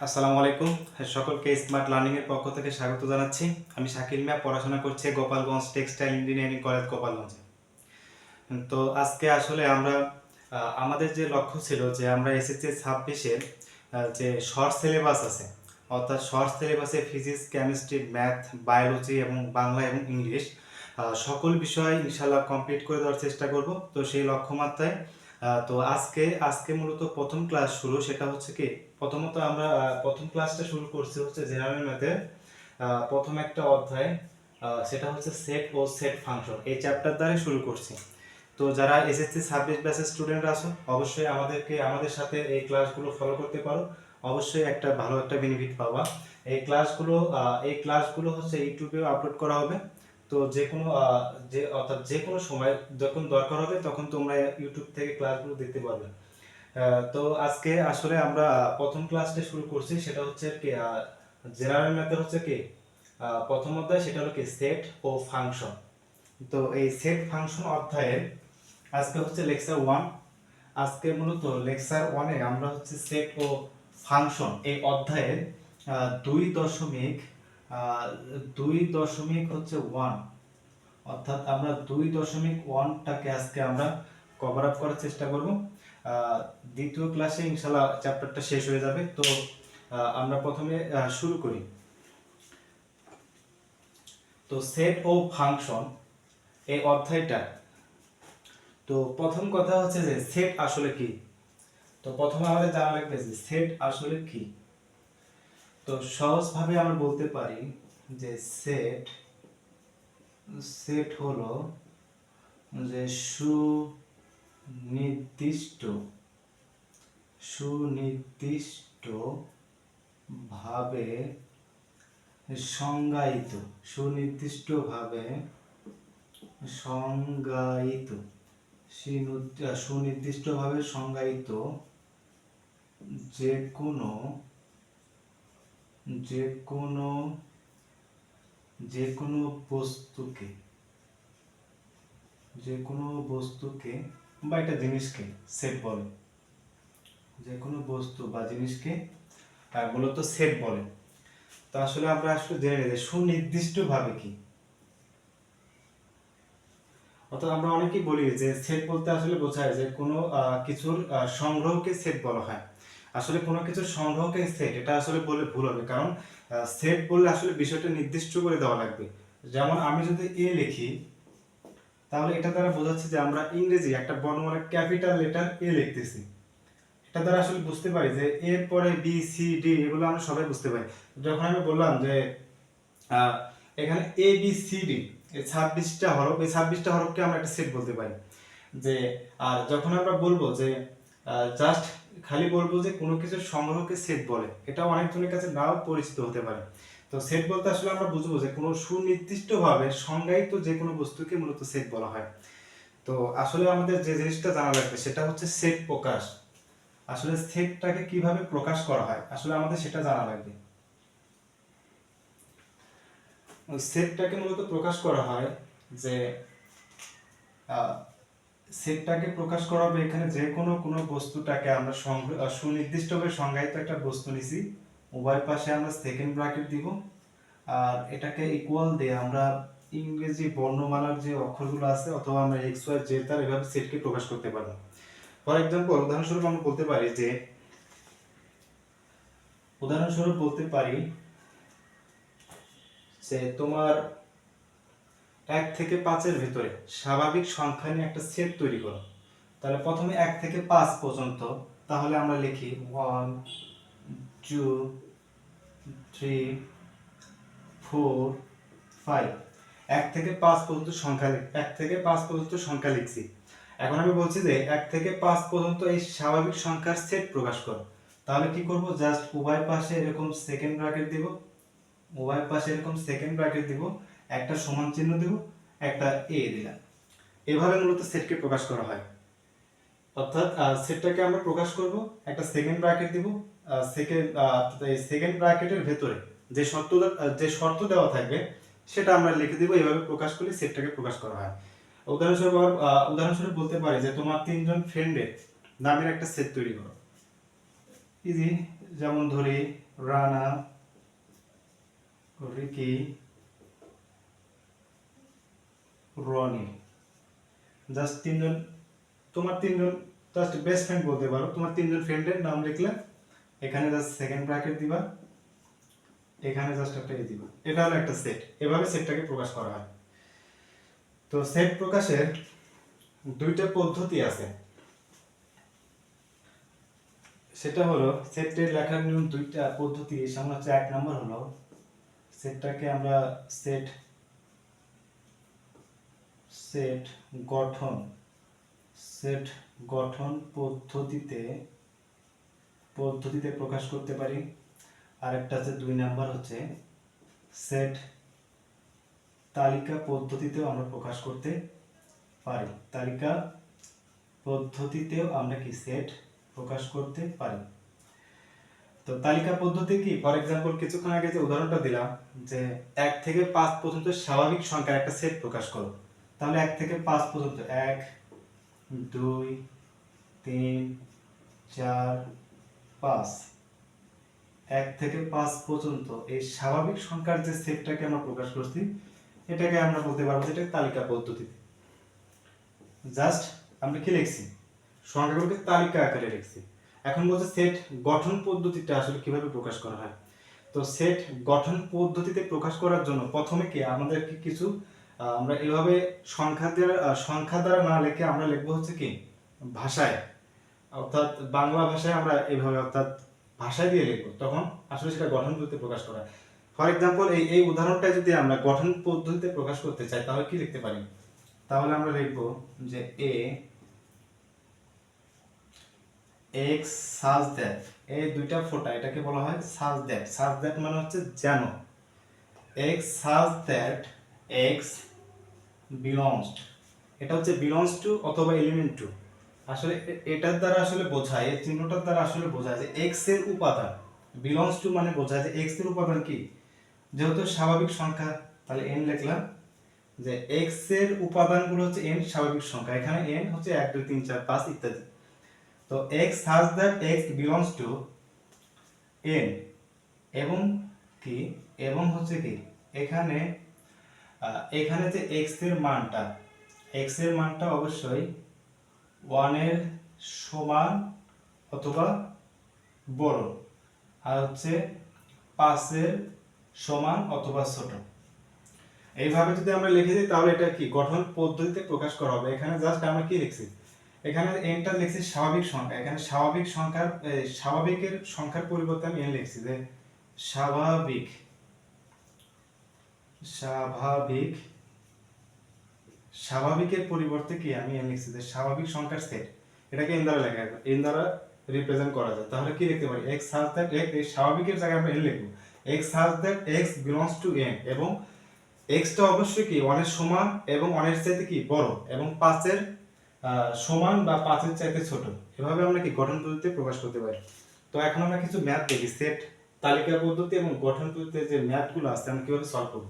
আসসালামু আলাইকুম। সকলকে স্মার্ট লার্নিং এর পক্ষ থেকে স্বাগত জানাচ্ছি। আমি শাকিল মিয়া, পড়াশোনা করছি গোপালগঞ্জ টেক্সটাইল ইঞ্জিনিয়ারিং কলেজ গোপালগঞ্জে। তো আজকে আসলে আমরা আমাদের যে লক্ষ্য ছিল যে আমরা এসএসসি 26-এর যে শর্ট সিলেবাস আছে, অর্থাৎ শর্ট সিলেবাসে ফিজিক্স, কেমিস্ট্রি, ম্যাথ, বায়োলজি এবং বাংলা এবং ইংলিশ সকল বিষয় ইনশাআল্লাহ কমপ্লিট করে দেওয়ার চেষ্টা করব। তো সেই লক্ষ্যমাত্রায় তো আজকে মূলত প্রথম ক্লাস শুরু, সেটা হচ্ছে কি, প্রথমত আমরা প্রথম ক্লাসটা শুরু করছি হচ্ছে জেনারেল ম্যাথের প্রথম একটা অধ্যায়, সেটা হচ্ছে সেট ও সেট ফাংশন, এই চ্যাপ্টার দ্বারা শুরু করছি। তো যারা এসএসসি 26 ব্যাচের স্টুডেন্টরা আছো, অবশ্যই আমাদের সাথে এই ক্লাসগুলো ফলো করতে পারো। অবশ্যই একটা ভালো একটা বেনিফিট পাবা। এই ক্লাসগুলো হচ্ছে ইউটিউবেও আপলোড করা হবে। তো যে কোনো সময় যখন দরকার হবে তখন তোমরা ইউটিউব থেকে ক্লাসগুলো দেখতে পারবে। তো আজকে আসলে আমরা প্রথম ক্লাসটা শুরু করছি, সেটা হচ্ছে কি জেনারেল ম্যাথের হচ্ছে কি প্রথম অধ্যায়, সেটা হলো কি সেট ও ফাংশন। তো এই সেট ফাংশন অধ্যায়ের আজকে হচ্ছে লেকচার 1। আজকে মূলত লেকচার 1-এ আমরা হচ্ছে সেট ও ফাংশন এই অধ্যায়ের 2.1 অর্থাৎ আমরা 2.1টাকে আজকে আমরা কভার আপ করার চেষ্টা করব। দ্বিতীয় ক্লাসে ইনশাআল্লাহ চ্যাপ্টারটা শেষ হয়ে যাবে। তো আমরা প্রথমে শুরু করি। তো সেট ও ফাংশন এই অধ্যায়টা, তো প্রথম কথা হচ্ছে যে সেট আসলে কি। তো প্রথমে আমাদের জানা লাগবে যে সেট আসলে কি। তো সহজভাবে আমরা বলতে পারি যে সেট সেট হলো যে সুনির্দিষ্ট ভাবে সংজ্ঞায়িত সুনির্দিষ্টভাবে সংজ্ঞায়িত সুনির্দিষ্টভাবে সংজ্ঞায়িত যে কোনো যে কোনো যে কোনো বস্তুকে বা একটা জিনিসকে সেট বলে। যে কোনো বস্তু বা জিনিসকে মূলত সেট বলে। তো আসলে আমরা জেনে নিই যে সুনির্দিষ্টভাবে কি। অর্থাৎ আমরা অনেকেই বলি যে সেট বলতে আসলে বোঝায় যে কোনো কিছুর সংগ্রহকে সেট বলা হয়। আসলে কোনো কিছুর সংগ্রহকে সেট, এটা আসলে বললে ভুল হবে, কারণ সেট বললে আসলে বিষয়টা নির্দিষ্ট করে দেওয়া লাগবে। যেমন আমি যদি এ লিখি, তাহলে এটা দ্বারা বোঝাচ্ছে যে আমরা ইংরেজি একটা বর্ণমালা ক্যাপিটাল লেটার এ লিখতেছি। এটা দ্বারা আসলে বুঝতে পারি যে এর পরে বি সি ডি এগুলো আমরা সবাই বুঝতে পারি। যখন আমি বললাম যে এখানে এ বি সি ডি এই 26টা হরফ, এই 26টা হরফকে আমরা একটা সেট বলতে পারি। যে আর যখন আমরা বলবো যে জাস্ট খালি বলবো যে কোনো কিছুর সংগ্রহকে সেট বলে, এটা অনেকজনের কাছে নাও পরিচিত হতে পারে। তো সেট বলতে আসলে আমরা বুঝবো যে কোনো সুনির্দিষ্টভাবে সংজ্ঞায়িত যে কোনো বস্তুকে মূলত সেট বলা হয়। তো আসলে আমাদের যে জিনিসটা জানা লাগবে সেটা হচ্ছে সেট প্রকাশ। আসলে সেটটাকে কিভাবে প্রকাশ করা হয় আসলে আমাদের সেটা জানা লাগবে। সেটটাকে মূলত প্রকাশ করা হয় যে সেটটাকে প্রকাশ করা হবে এখানে যে কোনো বস্তুটাকে আমরা সুনির্দিষ্টভাবে সংজ্ঞায়িত একটা বস্তু নিছি, উভয় পাশে আমরা সেকেন্ড ব্র্যাকেট দিব, আর এটাকে ইকুয়াল দিয়ে আমরা ইংরেজি বর্ণমালার যে অক্ষরগুলো আছে অথবা আমরা এক্স ওয়াই জেড দ্বারা এভাবে সেটকে প্রকাশ করতে পারবো। ফর এক্সাম্পল উদাহরণস্বরূপ বলতে পারি যে তোমার 1 থেকে 5-এর ভিতরে স্বাভাবিক সংখ্যা নিয়ে একটা সেট তৈরি করো। তাহলে প্রথমে 1 থেকে 5 পর্যন্ত, তাহলে আমরা লিখি 1 2 3 4 5। 1 থেকে 5 পর্যন্ত সংখ্যা লিখছি। এখন আমি বলছি যে 1 থেকে 5 পর্যন্ত এই স্বাভাবিক সংখ্যার সেট প্রকাশ করো। তাহলে কি করব, জাস্ট উভয় পাশে এরকম সেকেন্ড ব্র্যাকেট দিব, একটা সমান চিহ্ন দিব, একটা এ দিলাম। এভাবে মূলত সেটকে প্রকাশ করা হয়। অর্থাৎ সেটটাকে আমরা প্রকাশ করব, একটা সেকেন্ড ব্র্যাকেট দিব, সেকেন্ড ব্র্যাকেটের ভেতরে যে শর্ত দেওয়া থাকবে সেটা আমরা লিখে দিব। এভাবে প্রকাশ করলে সেটটাকে প্রকাশ করা হয়। উদাহরণস্বরূপ বলতে পারি যে তোমার 3 জন ফ্রেন্ডের নামের একটা সেট তৈরি করো। ইজি, যেমন ধরি রানা, রিকি, রনি, জাস্ট তিনজন, তোমার তিনজন জাস্ট বেস্ট ফ্রেন্ড বলতে পারো, তোমার তিনজন ফ্রেন্ডের নাম লিখলে এখানে জাস্ট সেকেন্ড ব্র্যাকেট দিবা, এখানে জাস্ট একটা দিবা, এটা হলো একটা সেট। এভাবে সেটটাকে প্রকাশ করা হয়। তো সেট প্রকাশের দুইটা পদ্ধতি আছে, সেটা হলো সেটের লেখার নিয়ম দুইটা পদ্ধতি। সামনে হচ্ছে এক নম্বর হলো সেটটাকে আমরা সেট সেট গঠন সেট গঠন পদ্ধতিতে প্রকাশ করতে পারি। আরেকটা আছে দুই নাম্বার হচ্ছে সেট তালিকা পদ্ধতিতেও আমরা প্রকাশ করতে পারি। তালিকা পদ্ধতিতেও আমরা কি সেট প্রকাশ করতে পারি। তো তালিকা পদ্ধতি কি, ফর এক্সাম্পল কিছুক্ষণ আগে যে উদাহরণটা দিলাম যে 1 থেকে 5 পর্যন্ত স্বাভাবিক সংখ্যার একটা সেট প্রকাশ করো, তাহলে 1 থেকে 5 পর্যন্ত 1 2 3 4 5, 1 থেকে 5 পর্যন্ত এই স্বাভাবিক সংখ্যার যে সেটটাকে আমরা প্রকাশ করছি এটাকে আমরা বলতে পারবো যেটা তালিকা পদ্ধতি। জাস্ট আমরা কি লিখছি, সংখ্যাগুলোকে তালিকা আকারে লিখছি। এখন বলতে সেট গঠন পদ্ধতিটা আসলে কিভাবে প্রকাশ করা হয়। তো সেট গঠন পদ্ধতিতে প্রকাশ করার জন্য প্রথমে কি আমাদেরকে কিছু আমরা এভাবে সংখ্যা দ্বারা না লিখে আমরা লিখবো হচ্ছে কি ভাষায়, অর্থাৎ বাংলা ভাষায় আমরা এভাবে অর্থাৎ ভাষায় দিয়ে লিখবো, তখন আসলে সেটা গঠন পদ্ধতিতে প্রকাশ করা। ফর এক্সাম্পল এই উদাহরণটা যদি আমরা গঠন পদ্ধতিতে প্রকাশ করতে চাই তাহলে কি লিখতে পারি, তাহলে আমরা লিখবো যে এ এক্স সাজ দ্যাট, এই দুইটা ফোঁটা এটাকে বলা হয় সাজ দ্যাট। সাজ দ্যাট মানে হচ্ছে যেন, x such that x belongs, এটা হচ্ছে বিলংস টু অথবা এলিমেন্ট টু। আসলে এটার দ্বারা আসলে বোঝায়, এই চিহ্নটার দ্বারা আসলে বোঝায় যে এক্স এর উপাদান, বিলংস টু মানে বোঝায় যে এক্স এর উপাদান কি, যেহেতু স্বাভাবিক সংখ্যা তাহলে এন লিখলাম, যে এক্স এর উপাদানগুলো হচ্ছে এন স্বাভাবিক সংখ্যা, এখানে এন হচ্ছে 1 2 3 4 5 ইত্যাদি। তো x such that x belongs to N, এবং কি এবং হচ্ছে কি এখানে এখানে যে এক্স এর মানটা অবশ্যই 1 এর সমান অথবা বড়, আর হচ্ছে 5 এর সমান অথবা ছোট। এইভাবে যদি আমরা লিখে দিই তাহলে এটা কি গঠন পদ্ধতিতে প্রকাশ করা হবে। এখানে জাস্ট আমরা কি লিখছি, এখানে এনটা লিখছি স্বাভাবিক সংখ্যা, এখানে স্বাভাবিকের সংখ্যার পরিবর্তে আমি এন লিখছি যে স্বাভাবিক স্বাভাবিক স্বাভাবিকের পরিবর্তে কি আমি এন লিখছি যে স্বাভাবিক সংখ্যার সেট, এটাকে এন দ্বারা লেখা যায়, এন দ্বারা রিপ্রেজেন্ট করা যায়। তাহলে কি লিখতে পারি, এক্স সাজ দ্যাট এক্স, এই স্বাভাবিকের জায়গায় আমরা এন লিখব, x such that x belongs to N, এবং এক্সটা অবশ্যই কি 1 এর সমান এবং 1 এর চাইতে কি বড়, এবং 5 এর সমান বা 5 এর চাইতে ছোট। এভাবে আমরা কি গঠন পদ্ধতিতে প্রকাশ করতে পারি। তো এখন আমরা কিছু ম্যাথ দেখি, সেট তালিকা পদ্ধতি এবং গঠন পদ্ধতিতে যে ম্যাথগুলো আছে আমরা কিভাবে সলভ করব।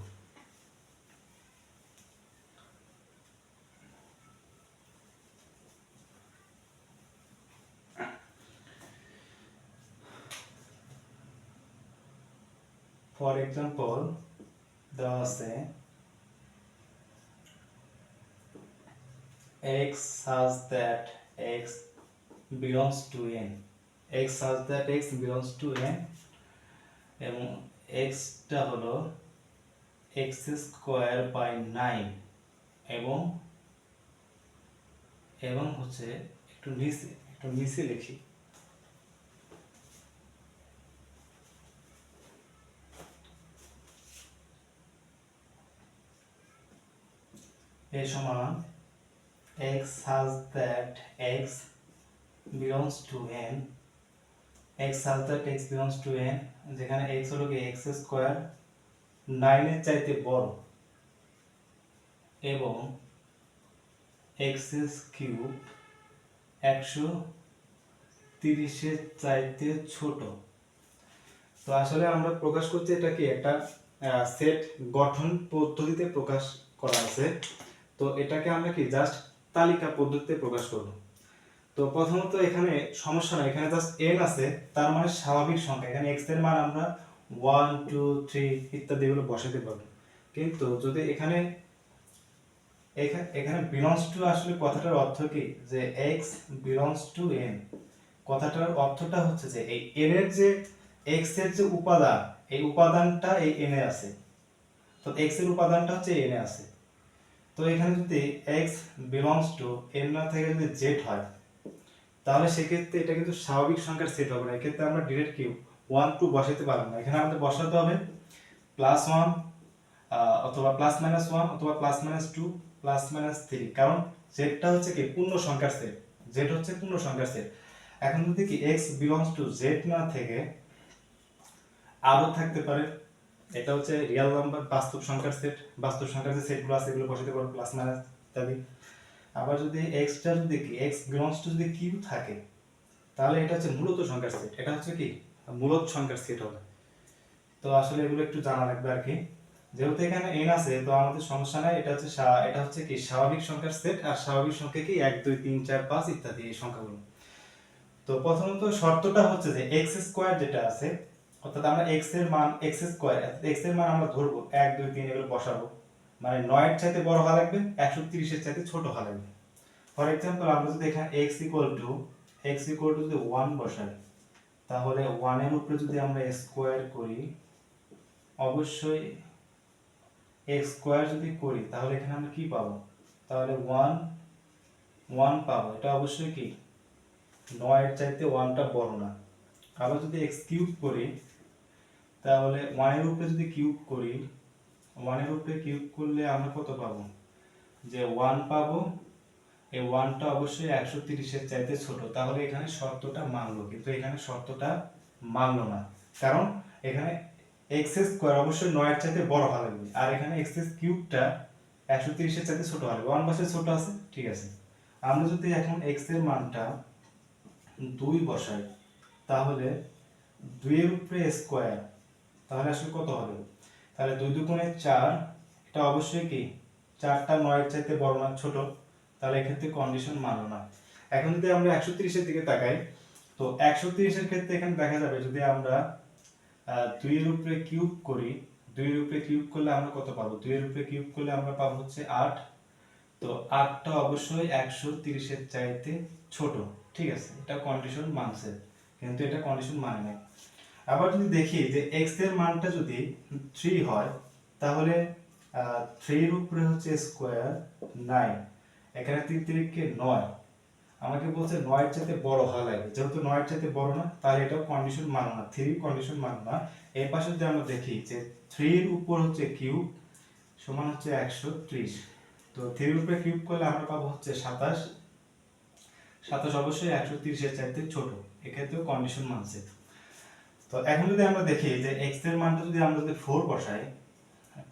ফর এক্সাম্পল দেওয়া আছে x such that x belongs to n, x such that x belongs to n, এবং x টা হলো x স্কয়ার বাই 9, এবং এবং হচ্ছে একটু নিচে লিখি, এ সমান x such that x belongs to n, x such that x belongs to n, যেখানে x হলো কি x স্কয়ার 9 এর চাইতে বড় এবং x কিউব 130 এর চাইতে ছোট। তো আসলে আমরা প্রকাশ করছি এটা কি একটা সেট গঠন পদ্ধতিতে প্রকাশ করা আছে, তো এটাকে আমরা কি জাস্ট তালিকা পদ্ধতিতে প্রকাশ করব। তো প্রথমত এখানে সমস্যা নাই, এখানে জাস্ট n আছে, তার মানে স্বাভাবিক সংখ্যা, এখানে x এর মান আমরা 1 2 3 ইত্যাদি এগুলো বসাতে পারবো। কিন্তু যদি এখানে এখানে বিলংস টু, আসলে কথাটার অর্থ কি যে x বিলংস টু n, কথাটার অর্থটা হচ্ছে যে এই n এর যে x এর যে উপাদান, এই উপাদানটা এই n এ আছে। তো x এর উপাদানটা হচ্ছে n এ আছে। তো এখানে যদি x বিলংস টু n না থেকে যদি z হয়, তাহলে সেক্ষেত্রে এটা কিন্তু স্বাভাবিক সংখ্যার সেট হবে না। এক্ষেত্রে আমরা ডিরেক্ট কি 1 2 বসাতে পারবো না, এখানে আমাদের বসাতে হবে +1 অথবা +-1 অথবা +-2 +-3, কারণ জেডটা হচ্ছে কি পূর্ণ সংখ্যার সেট, জেড হচ্ছে পূর্ণ সংখ্যার সেট। এখন যদি কি x বিলংস টু z না থেকে আরো থাকতে পারে, এটা হচ্ছে রিয়েল নাম্বার, বাস্তব সংখ্যার সেট, বাস্তব সংখ্যার যে সেটগুলো আছে এগুলো বসাতে পারবো +- ইত্যাদি। আবার যদি x টা যদি কি x বিলংস টু যদি কিউ থাকে, তাহলে এটা হচ্ছে মূলত সংখ্যার সেট, এটা হচ্ছে কি মূলত সংখ্যার সেট হবে। তো আসলে এগুলো একটু জানা লাগবে আর কি। যেহেতু এখানে n আছে তো আমাদের সমস্যা নাই, এটা হচ্ছে কি স্বাভাবিক সংখ্যার সেট, আর স্বাভাবিক সংখ্যা কি 1 2 3 4 5 ইত্যাদি এই সংখ্যাগুলো। তো প্রথমত শর্তটা হচ্ছে যে x স্কয়ার যেটা আছে, অর্থাৎ আমরা x এর মান x স্কয়ার, x এর মান আমরা ধরবো 1 2 3 এগুলো বসাবো, মানে 9 এর চাইতে বড় হওয়া লাগবে, 130 এর চাইতে ছোট হওয়া লাগবে। ফর এক্সাম্পল আমরা যদি এখানে x ইকুয়াল টু যদি 1 বসাই, তাহলে 1 এর উপরে যদি আমরা স্কয়ার করি, অবশ্যই x স্কয়ার যদি করি তাহলে এখানে আমরা কি পাবো, তাহলে 1 1 পাবো, এটা অবশ্যই কি 9 এর চাইতে 1 টা বড় না। আবার যদি x কিউব করি, তাহলে 1 এর উপরে যদি কিউব করি, 1 এর উপরে কিউব করলে আমরা কত পাবো, যে 1 পাবো, এই 1 টা অবশ্যই 130 এর চাইতে ছোট, তাহলে এখানে শর্তটা মানলো, কিন্তু এখানে শর্তটা মানলো না, কারণ এখানে x স্কয়ার অবশ্যই 9 এর চাইতে বড় হওয়া লাগবে, আর এখানে x কিউবটা 130 এর চাইতে ছোট হবে, 1 পাশে ছোট আছে, ঠিক আছে। আমরা যদি এখন x এর মানটা 2 বসাই, তাহলে 2 এর উপরে স্কয়ার, তাহলে আসলে কত হবে, তাহলে 2 দুগুণে 4, এটা অবশ্যই কি 4টা 9 এর চাইতে বড় না ছোট, তাহলে এক্ষেত্রে কন্ডিশন মানলো না। এখন যদি আমরা 130 এর দিকে তাকাই, তো 130 এর ক্ষেত্রে এখানে দেখা যাবে যদি আমরা 2 এর উপরে কিউব করি, 2 এর উপরে কিউব করলে আমরা কত পাবো, 2 এর উপরে কিউব করলে আমরা পাবো হচ্ছে 8, তো 8টা অবশ্যই 130 এর চাইতে ছোট, ঠিক আছে, এটা কন্ডিশন মানছে, কিন্তু এটা কন্ডিশন মানে না। আবার যদি দেখি যে x এর মানটা যদি 3 হয়, তাহলে 3 এর উপরে হচ্ছে স্কয়ার 9, এখানে 3 3 9, আমাকে বলছে 9 এর চাইতে বড় হওয়া লাগবে, যেহেতু 9 এর চাইতে বড় না, তাহলে এটাও কন্ডিশন মানো না, 3 কন্ডিশন মানো না। এই পাশে যদি আমরা দেখি যে 3 এর উপর হচ্ছে কিউব সমান হচ্ছে 130, তো 3 এর উপরে কিউব করলে আমরা পাবো হচ্ছে 27, 27 অবশ্যই 130 এর চাইতে ছোট, এক্ষেত্রেও কন্ডিশন মানছে। তো এখন যদি আমরা দেখি যে x এর মানটা যদি আমরা 4 বসাই,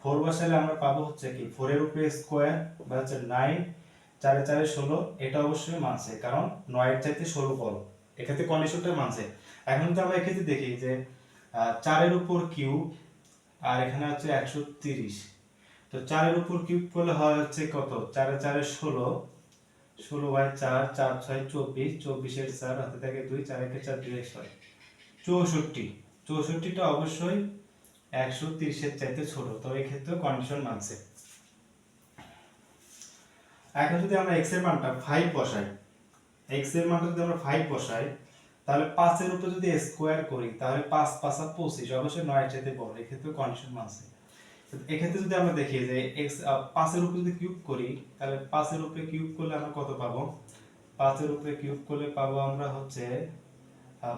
4 বসালে আমরা পাবো হচ্ছে কি 4 এর উপরে স্কয়ার বা হচ্ছে 9, 4 এ 4 এ 16, এটা অবশ্যই মানছে, কারণ 9 এর চাইতে 16 বড়, এক্ষেত্রে কন্ডিশনটা মানছে। এখন যদি আমরা এক্ষেত্রে দেখি যে 4 এর উপর কিউব, আর এখানে হচ্ছে 130, তো 4 এর উপর কিউব করলে হয় হচ্ছে কত, 4 এ 4 এ 16, 16 বাই 4, 4 6 24, 24 এর 4 হাতে থাকে 2, 4 একে 4 2 এ 6, 64, 64টা অবশ্যই 130 এর চাইতে ছোট, তো এই ক্ষেত্রে কন্ডিশন মানছে। এখন যদি আমরা x এর মানটা 5 বসাই, x এর মানটা যদি আমরা 5 বসাই, তাহলে 5 এর উপর যদি স্কয়ার করি, তাহলে 5 5 আর 25 অবশ্যই 9 এর চাইতে বড়, এই ক্ষেত্রে কন্ডিশন মানছে। এই ক্ষেত্রে যদি আমরা দেখি যে x 5 এর উপর যদি কিউব করি, তাহলে 5 এর উপরে কিউব করলে আমরা কত পাবো, 5 এর উপরে কিউব করলে পাবো আমরা হচ্ছে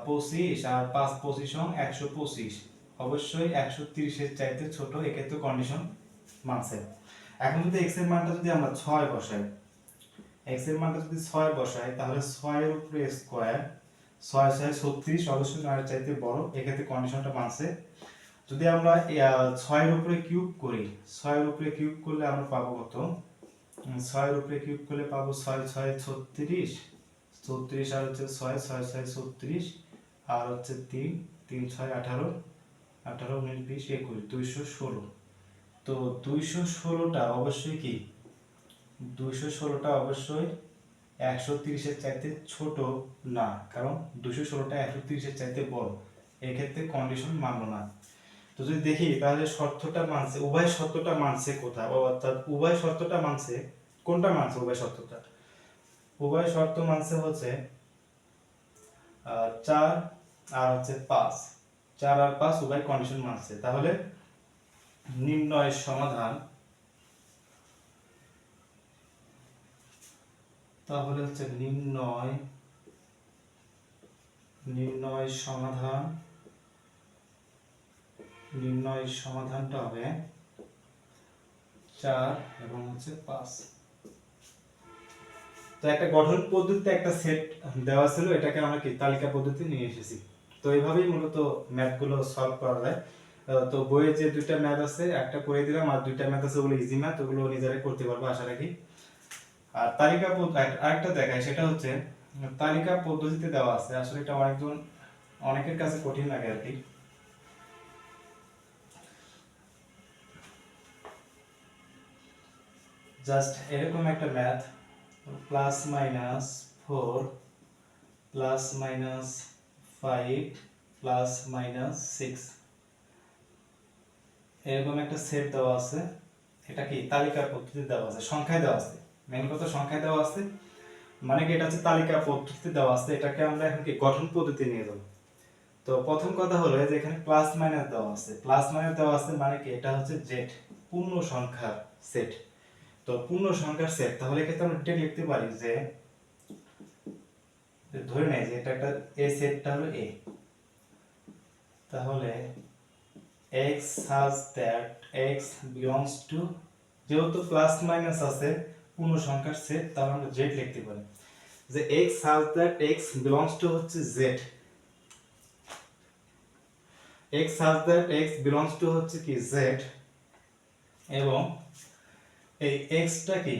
25, আর 5 25 125, অবশ্যই 130 এর চাইতে ছোট, এক্ষেত্রে কন্ডিশন মানছে। এখন যদি x এর মানটা যদি আমরা 6 বসাই, x এর মানটা যদি 6 বসাই, তাহলে 6 এর উপরে স্কয়ার, 6 6 36, অবশ্যই 9 এর চাইতে বড়, এক্ষেত্রে কন্ডিশনটা মানছে। যদি আমরা 6 এর উপরে কিউব করি, 6 এর উপরে কিউব করলে আমরা পাবো কত, 6 এর উপরে কিউব করলে পাবো 6 6 36, 36 আর হচ্ছে 6 6 6 36, আর হচ্ছে 3 3 6 18, 18 19 20 21, 216, তো 216টা অবশ্যই কি 216টা অবশ্যই 130-এর চাইতে ছোট না, কারণ 216টা 130-এর চাইতে বড়, এক্ষেত্রে কন্ডিশন মানলো না। তো যদি দেখি তাহলে শর্তটা মানছে, উভয় শর্তটা মানছে কোথায়, অর্থাৎ উভয় শর্তটা মানছে কোনটা মানছে, উভয় শর্তটা, উভয় শর্ত মানছে হচ্ছে 4 আর হচ্ছে 5, 4 আর 5 উভয় কন্ডিশন মানছে। তাহলে নির্ণয়ের সমাধান, তাহলে হচ্ছে নির্ণয় সমাধানটা হবে 4 এবং হচ্ছে 5। তো একটা গঠন পদ্ধতিতে একটা সেট দেওয়া ছিল, এটাকে আমরা কি তালিকা পদ্ধতি নিয়ে এসেছি। তো এইভাবেই মূলত ম্যাথগুলো সলভ করা যায়। তো বইয়ে যে দুইটা ম্যাথ আছে একটা করে দিলাম, আর দুইটা ম্যাথ আছে ওগুলো ইজি ম্যাথ, ওগুলো নিজেরাই করতে পারবো আশা রাখি। আর তালিকা আরেকটা দেখায়, সেটা হচ্ছে তালিকা পদ্ধতিতে দেওয়া আছে, আসলে এটা অনেকের কাছে কঠিন লাগে আর কি। জাস্ট এরকম একটা ম্যাথ, +-4 +-5 +-6, এরকম একটা সেট দেওয়া আছে। এটা কি তালিকার পদ্ধতিতে দেওয়া আছে, সংখ্যায় দেওয়া আছে, মেন কথা সংখ্যায় দেওয়া আছে, মানে কি এটা হচ্ছে তালিকা পদ্ধতিতে দেওয়া আছে। এটাকে আমরা এখন কি গঠন পদ্ধতি নিয়ে যাব। তো প্রথম কথা হলো যে এখানে প্লাস মাইনাস দেওয়া আছে, প্লাস মাইনাস দেওয়া আছে মানে কি এটা হচ্ছে জেড, পূর্ণ সংখ্যার সেট। তো পূর্ণ সংখ্যার সেট, তাহলে এক্ষেত্রে আমরা এটা লিখতে পারি যে, ধরে নেই যে এটা একটা এ সেটটা হলো এ, তাহলে x such that x belongs to, যেহেতু প্লাস মাইনাস আছে পূর্ণ সংখ্যার সেট, তাহলে আমরা z লিখতে পারি যে x such that x belongs to হচ্ছে z, x such that x belongs to হচ্ছে কি z, এবং এই x টা কি,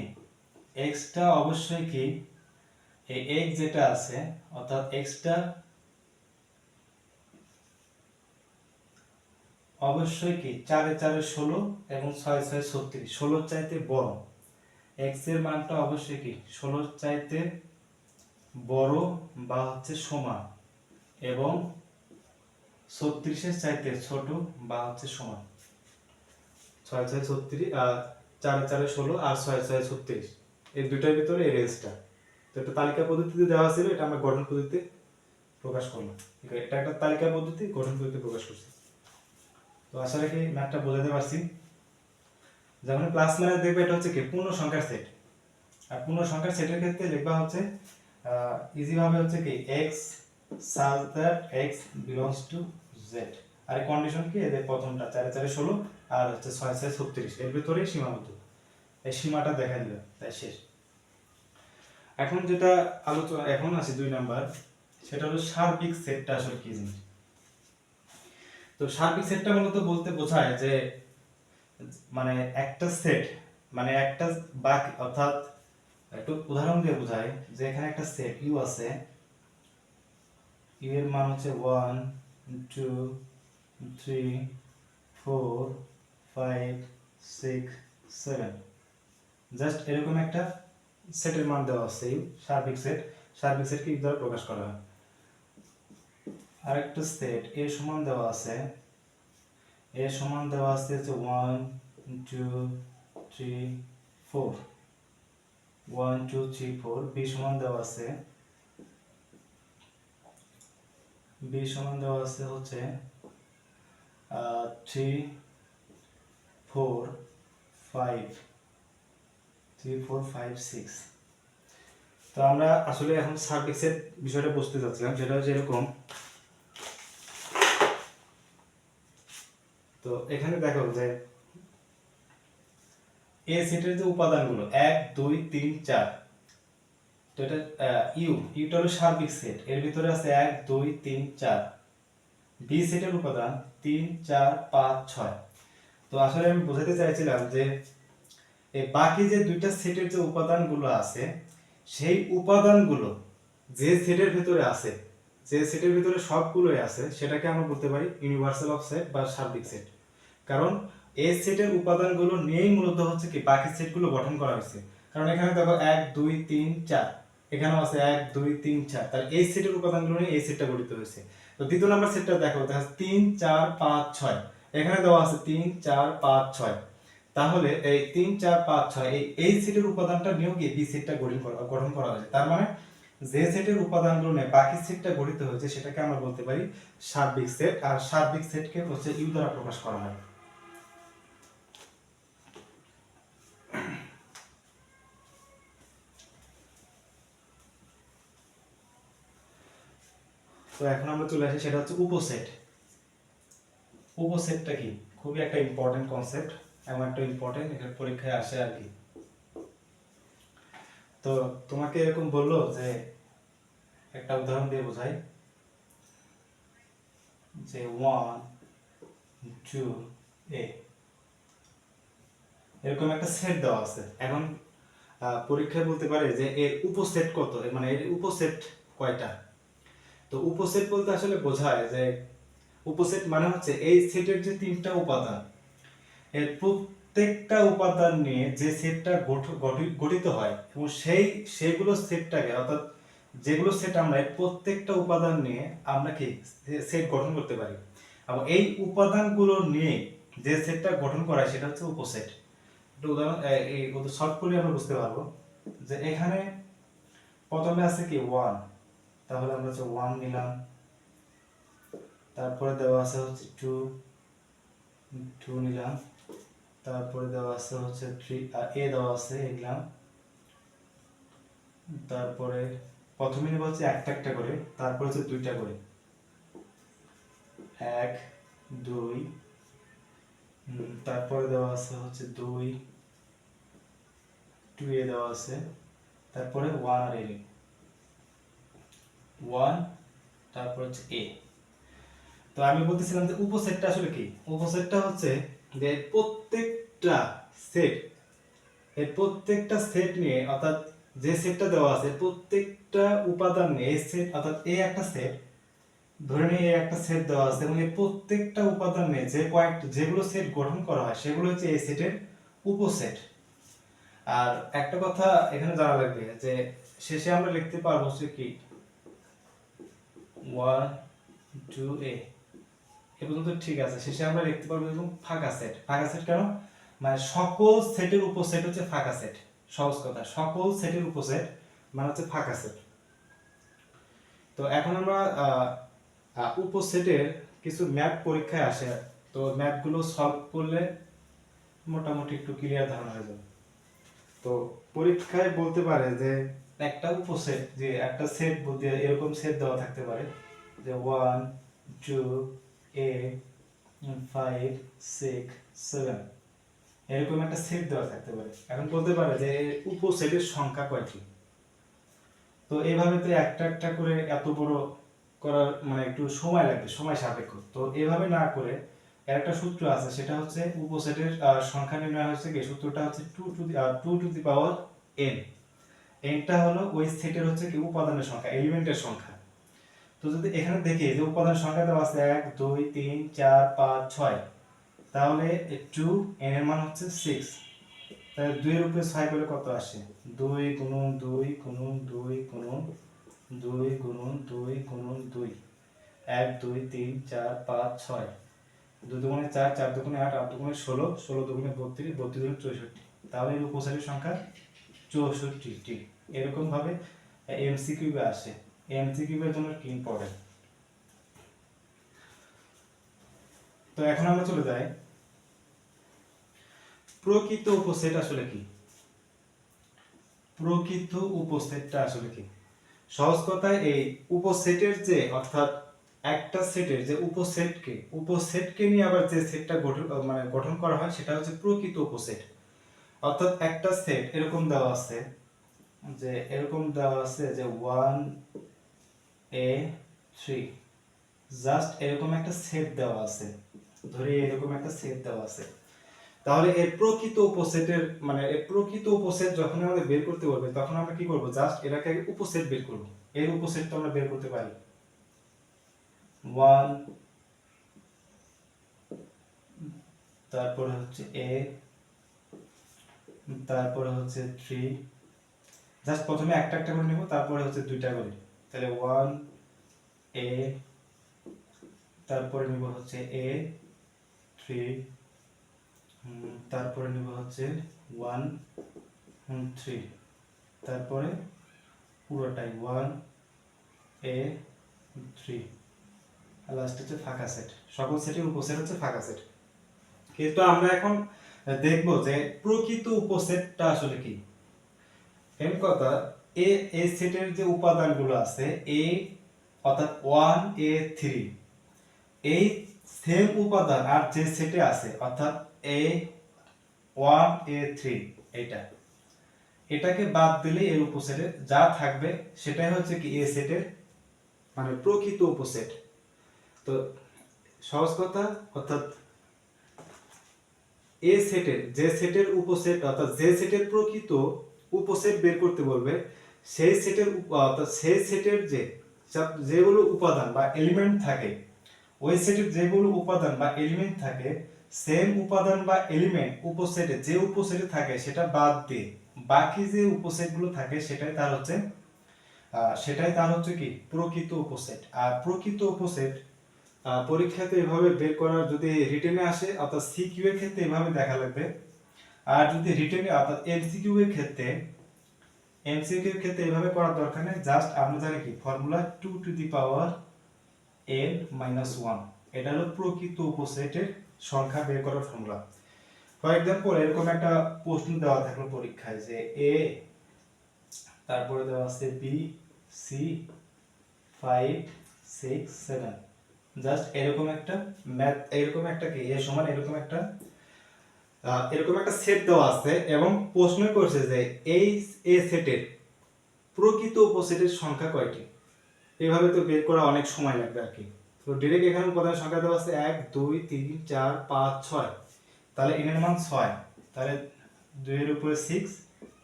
x টা অবশ্যই কি এই x যেটা আছে, অর্থাৎ x টা অবশ্যই কি 4 এ 4 16 এবং 6 6 36, 16 চাইতে বড়, x এর মানটা অবশ্যই কি 16 চাইতে বড় বা হচ্ছে সমান, এবং 36 এর চাইতে ছোট বা হচ্ছে সমান। 6 6 36, 4 4 16 আর 6 6 36, এই দুইটার ভিতরে এই রেঞ্জটা। তো এটা তালিকা পদ্ধতিতে দেওয়া ছিল, এটা আমরা গঠন পদ্ধতিতে প্রকাশ করলাম। ঠিক আছে, এটা একটা তালিকা পদ্ধতি, গঠন পদ্ধতিতে প্রকাশ করছি। তো আশা রাখি ম্যাথটা বোঝাতে পারছি। যেমন প্লাস মাইনাস দেখবে এটা হচ্ছে কি পূর্ণ সংখ্যার সেট, আর পূর্ণ সংখ্যার সেটের ক্ষেত্রে লিখবা হচ্ছে ইজি ভাবে হচ্ছে কি x such that x belongs to z, আর কন্ডিশন কি এদের প্রথমটা 4 4 16 আর হচ্ছে 6 6 36, এর ভিতরেই সীমাবদ্ধ, এই সীমাটা দেখা দিল, তাই শেষ। এখন যেটা আলোচনা এখন আছে 2 নাম্বার, সেটা হলো সার্বিক সেটটা আসলে কি জিনিস। তো সার্বিক সেটটা মূলত বলতে বোঝায় যে মানে একটা সেট, মানে একটা বাকি, অর্থাৎ একটু উদাহরণ দিয়ে বোঝায় যে এখানে একটা সেট ইউ আছে, ইউ এর মান হচ্ছে 1 2 3 4 5 6 7, জাস্ট এরকম একটা সেটের মান দেওয়া আছে, ইউ সার্বিক সেট। সার্বিক সেটকে ইউ দ্বারা প্রকাশ করা হয়। আরেকটা সেট এ সমান দেওয়া আছে, এ সমান দেওয়া আছে হচ্ছে 1 2 3 4, 1 2 3 4, বি সমান দেওয়া আছে, বি সমান দেওয়া আছে হচ্ছে 3 4 5, 3 4 5 6। তো আমরা আসলে এখন সার্বিক সেট বিষয়টা বুঝতে যাচ্ছিলাম, সেটা হচ্ছে এরকম। তো এখানে দেখো যে এ সেটের যে উপাদানগুলো 1 2 3 4, তো এটা ইউটা হলো সার্বিক সেট, এর ভিতরে আছে 1 2 3 4। বি সেটের উপাদান 3 4 5 6। তো আসলে আমি বোঝাতে চাইছিলাম যে এই বাকি যে দুইটা সেটের যে উপাদানগুলো আছে, সেই উপাদানগুলো যে সেটের ভিতরে আছে, যে সেটের ভিতরে সবগুলোই আছে, সেটাকে আমরা বলতে পারি ইউনিভার্সাল অফ সেট বা সার্বিক সেট। কারণ এই সেটের উপাদানগুলো নিয়েই মূলত হচ্ছে কি বাকি সেটগুলো গঠন করা হয়েছে। কারণ এখানে দেখো 1 2 3 4, এখানেও আছে 1 2 3 4, তাহলে এই সেটের উপাদানগুলো নিয়ে এই সেটটা গঠিত হয়েছে। তো দ্বিতীয় নাম্বার সেটটা দেখো, দেখা যাচ্ছে 3 4 5 6, এখানে দেওয়া আছে 3 4 5 6, তাহলে এই 3 4 5 6 এই সেটের উপাদানটা নিয়েও কি বি সেটটা গঠন করা হয়েছে। তার মানে যে সেটের উপাদানগুলো নিয়ে বাকি সেটটা গঠিত হয়েছে সেটাকে আমরা বলতে পারি সার্বিক সেট, আর সার্বিক সেটকে হচ্ছে ইউ দ্বারা প্রকাশ করা হয়। তো এখন আমরা চলে আসি, সেটা হচ্ছে উপসেট। উপসেটটা কি, খুবই একটা ইম্পর্টেন্ট কনসেপ্ট, এমন একটা ইম্পর্টেন্ট, এটা পরীক্ষায় আসে আর কি। তো তোমাকে এরকম বললো যে একটা উদাহরণ দিয়ে বোঝাই, যে 1 2 এরকম একটা সেট দেওয়া আছে। এখন পরীক্ষায় বলতে পারে যে এর উপসেট কত, মানে এর উপসেট কয়টা। তো উপসেট বলতে আসলে বোঝায় যে উপসেট মানে হচ্ছে এই সেটের যে তিনটা উপাদান, এর প্রত্যেকটা উপাদান নিয়ে যে সেটটা গঠিত হয় এবং সেইগুলো সেটটাকে, অর্থাৎ যেগুলো সেট আমরা প্রত্যেকটা উপাদান নিয়ে আমরা কি সেট গঠন করতে পারি, এবং এই উপাদানগুলো নিয়ে যে সেটটা গঠন করা হয় সেটা হচ্ছে উপসেট। একটা উদাহরণ এই শর্ট করে আমরা বুঝতে পারবো, যে এখানে প্রথমে আছে কি 1, তাহলে আমরা হচ্ছে 1 নিলাম, তারপরে দেওয়া আছে হচ্ছে 2 নিলাম, তারপরে দেওয়া আছে হচ্ছে 3 এ দেওয়া আছে নিলাম, তারপরে প্রথমে নেব হচ্ছে একটা একটা করে, তারপরে হচ্ছে দুইটা করে, 1 2, তারপরে দেওয়া আছে হচ্ছে 2 এ দেওয়া আছে, তারপরে 1 আর এ 1, তারপর হচ্ছে এ। তো আমি বলতেছিলাম যে উপসেটটা আসলে কি, উপসেটটা হচ্ছে যে প্রত্যেকটা সেট, এই প্রত্যেকটা সেট নিয়ে, অর্থাৎ যে সেটটা দেওয়া আছে প্রত্যেকটা উপাদান নিয়ে এই সেট, অর্থাৎ এই একটা সেট, ধরে নিয়ে এই একটা সেট দেওয়া আছে এবং এই প্রত্যেকটা উপাদান নিয়ে যেগুলো সেট গঠন করা হয় সেগুলো হচ্ছে এই সেটের উপসেট। আর একটা কথা এখানে জানা লাগবে যে শেষে আমরা লিখতে পারবো হচ্ছে কি 1 2 এ পর্যন্ত ঠিক আছে, শেষে আমরা লিখতে পারবো এবং ফাঁকা সেট। ফাঁকা সেট কেন, মানে সকল সেটের উপসেট হচ্ছে ফাঁকা সেট। সহজ কথা, সকল সেটের উপসেট মানে হচ্ছে ফাঁকা সেট। তো এখন আমরা উপসেটের কিছু ম্যাথ পরীক্ষায় আসে, তো ম্যাথগুলো সলভ করলে মোটামুটি একটু ক্লিয়ার ধারণা হয়ে যাবে। তো পরীক্ষায় বলতে পারে যে একটা উপসেট, যে একটা সেট বলতে এরকম সেট দেওয়া থাকতে পারে যে 1 2 5 6 7, এরকম একটা সেট দেওয়া থাকতে পারে। এখন বলতে পারে যে উপসেটের সংখ্যা কয়টি। তো এইভাবে তো একটা একটা করে এত বড় করার মানে একটু সময় লাগবে, সময় সাপেক্ষ। তো এইভাবে না করে এর একটা সূত্র আছে, সেটা হচ্ছে উপসেটের সংখ্যা নির্ণয় হচ্ছে কি, সূত্রটা হচ্ছে 2 টু দি পাওয়ার n। nটা হলো ওই সেটের হচ্ছে কি উপাদানের সংখ্যা, এলিমেন্টের সংখ্যা। তো যদি এখানে দেখি যে উপাদান সংখ্যা দেওয়া আছে 1 2 3 4 5 6, তাহলে 2 n এর মান হচ্ছে 6, তাহলে 2 এর উপরে 6 করে কত আসে, 2 গুণন 2 গুণন 2 গুণন 2 গুণন 2 গুণন 2, 1 2 3 4 5 6, 2 দুগুণে 4 4 দুগুণে 8 8 দুগুণে 16 16 দুগুণে 32 32 দুগুণে 64, তাহলে এর উপসেটের সংখ্যা 64টি। এরকম ভাবে এমসিকিউ আসে। এমসিকিউ এর জন্য কি ইম্পর্টেন্ট। তো এখন আমরা চলে যাই প্রকৃত উপসেট আসলে কি। প্রকৃত উপসেটটা আসলে কি, সহজ কথায় এই উপসেটের যে, অর্থাৎ একটা সেটের যে উপসেটকে নিয়ে আবার যে সেটটা গঠন করা হয় সেটা হচ্ছে প্রকৃত উপসেট। অর্থাৎ একটা সেট এরকম দেওয়া আছে, যে 1 a 3, জাস্ট এরকম একটা সেট দেওয়া আছে, ধরে এরকম একটা সেট দেওয়া আছে। তাহলে এর প্রকৃত উপসেটের মানে এর প্রকৃত উপসেট যখন আমাদের বের করতে বলবে তখন আমরা কি করব, জাস্ট এটাকে উপসেট বের করব। এর উপসেট তো আমরা বের করতে পারি 1, তারপরে হচ্ছে a, তারপরে হচ্ছে 3, জাস্ট প্রথমে একটা একটা করে নিব, তারপরে হচ্ছে দুইটা করে। তাহলে 1 a, তারপরে নিব হচ্ছে a 3, তারপরে নিব হচ্ছে 1 3, তারপরে পুরোটাই 1 a 3, আর লাস্ট হচ্ছে ফাঁকা সেট। সকল সেটের উপসেট হচ্ছে ফাঁকা সেট। কিন্তু আমরা এখন দেখব যে প্রকৃত উপসেটটা আসলে কি। এর কথা, এই সেটের যে উপাদানগুলো আছে a অর্থাৎ 1 a 3, এই সেম উপাদান আর যে সেটে আছে অর্থাৎ a 1 a 3, এটাকে বাদ দিলে এর উপসেটে যা থাকবে সেটাই হচ্ছে কি এ সেটের মানে প্রকৃত উপসেট। তো সহজ কথা, অর্থাৎ এ সেটের যে সেটের উপসেট অর্থাৎ যে সেটের প্রকৃত উপসেট বের করতে বলবে, সেই সেটের অর্থাৎ সেই সেটের যেগুলো উপাদান বা এলিমেন্ট থাকে, ওই সেটের যেগুলো উপাদান বা এলিমেন্ট থাকে, সেম উপাদান বা এলিমেন্ট উপসেটে যে উপসেটে থাকে সেটা বাদ দিয়ে বাকি যে উপসেটগুলো থাকে সেটাই তার হচ্ছে কি প্রকৃত উপসেট। আর প্রকৃত উপসেট পরীক্ষাতে এভাবে বের করার যদি রিটেনে আসে অর্থাৎ সিকিউ এর ক্ষেত্রে এভাবে দেখা লাগবে, আর যদি রিটেনে অর্থাৎ এমসিকিউ এর ক্ষেত্রে এভাবে করার দরকার নেই। জাস্ট আমরা জানি কি formula 2 to the power n minus 1, এটা হলো প্রকৃত উপসেটের সংখ্যা বের করার ফর্মুলা। ফর এক্সাম্পল এরকম একটা প্রশ্ন দেওয়া থাকলো পরীক্ষায় যে a, তারপরে দেওয়া আছে b c 5 6 7, জাস্ট এরকম একটা ম্যাথ, এরকম একটা কি এ সমান এরকম একটা সেট দেওয়া আছে এবং প্রশ্ন করছে যে এই এ সেটের প্রকৃত উপসেটের সংখ্যা কয়টি। এইভাবে তো বের করা অনেক সময় লাগবে আর কি। তো ডাইরেক্ট এখানে উপাদান সংখ্যা দেওয়া আছে 1 2 3 4 5 6, তাহলে n এর মান 6, তাহলে 2 এর উপরে 6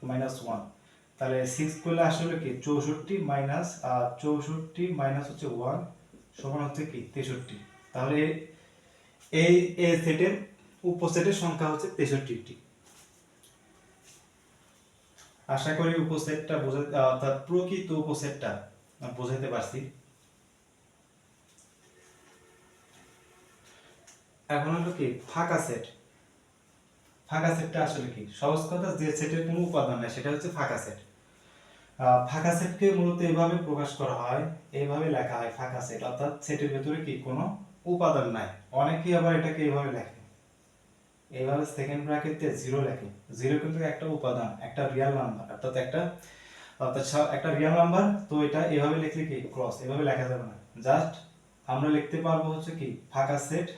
মাইনাস 1, তাহলে 6 করলে আসলে কি 64 মাইনাস 64 মাইনাস হচ্ছে 1 সমান হচ্ছে কি 63। তাহলে এই এ সেটের উপসেটের সংখ্যা হচ্ছে 63টি। আশা করি উপসেটটা বোঝাতে অর্থাৎ প্রকৃত উপসেটটা বোঝাতে পারছি। এখন হলো কি ফাঁকা সেট। ফাঁকা সেটটা আসলে কি, সহজ কথা, যে সেটের কোনো উপাদান নাই সেটা হচ্ছে ফাঁকা সেট। ফাঁকা সেটকে মূলত এইভাবে প্রকাশ করা হয়, এইভাবে লেখা হয় ফাঁকা সেট, অর্থাৎ সেটের ভেতরে কি কোনো উপাদান নাই। অনেকেই আবার এটাকে এইভাবে লেখে, এইভাবে সেকেন্ড ব্র্যাকেটে জিরো লেখে। জিরো কিন্তু একটা উপাদান, একটা রিয়েল নাম্বার, অর্থাৎ একটা রিয়েল নাম্বার। তো এটা এভাবে লিখলে কি ক্রস, এভাবে লেখা যাবে না। জাস্ট আমরা লিখতে পারবো হচ্ছে কি ফাঁকা সেট,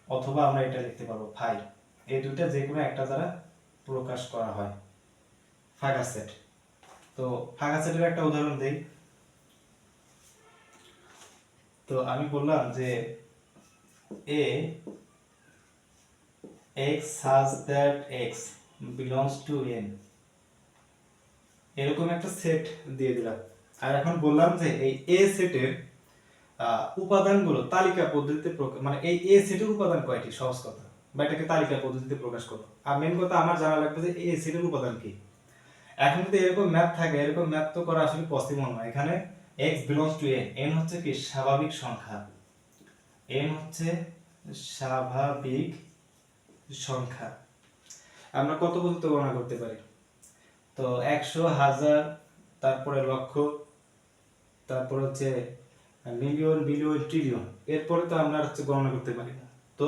অথবা আমরা এটা লিখতে পারবো ফাই, এই দুইটা যে কোনো একটা দ্বারা প্রকাশ করা হয় ফাঁকা সেট। তো ফাঁকা সেটের একটা উদাহরণ দেই। তো আমি বললাম যে a x such that x belongs to n, এরকম একটা সেট দিয়ে দিলাম। আর এখন বললাম যে এই a সেটের উপাদানগুলো তালিকা পদ্ধতিতে মানে এই a সেটের উপাদান কয়টি, সহজ কথা, বা এটাকে তালিকা পদ্ধতিতে প্রকাশ করো। আর মেন কথা আমার জানা লাগবে যে a সেটের উপাদান কি। এখন যদি এরকম ম্যাথ থাকে, এরকম ম্যাথ তো করা আসলে পসিবল নয়। এখানে x belongs to n, n হচ্ছে কি স্বাভাবিক সংখ্যা, n হচ্ছে স্বাভাবিক সংখ্যা। আমরা কত পর্যন্ত গণনা করতে পারি? তো 100 1000, তারপরে লক্ষ, তারপর হচ্ছে মিলিয়ন বিলিয়ন ট্রিলিয়ন, এরপরে তো আমরা হচ্ছে গণনা করতে পারি না। তো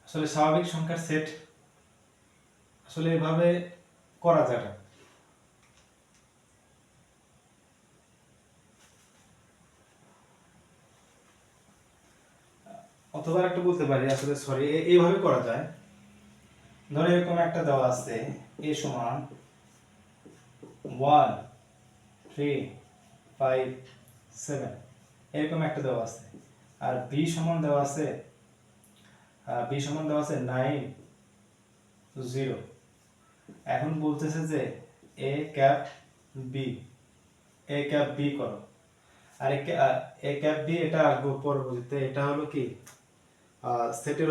আসলে স্বাভাবিক সংখ্যার সেট আসলে এভাবে করা যায় না। অথবা একটা বলতে পারি আসলে সরি এইভাবে করা যায়। ধরো এরকম একটা দেওয়া আছে a সমান 1 3 5 7, এরকম একটা দেওয়া আছে। আর b সমান দেওয়া আছে 9 0। এখন বলতেছে যে a ক্যাপ b করো। আর a ক্যাপ b এটা আসবো পরবর্তীতে। এটা হলো কি সেটের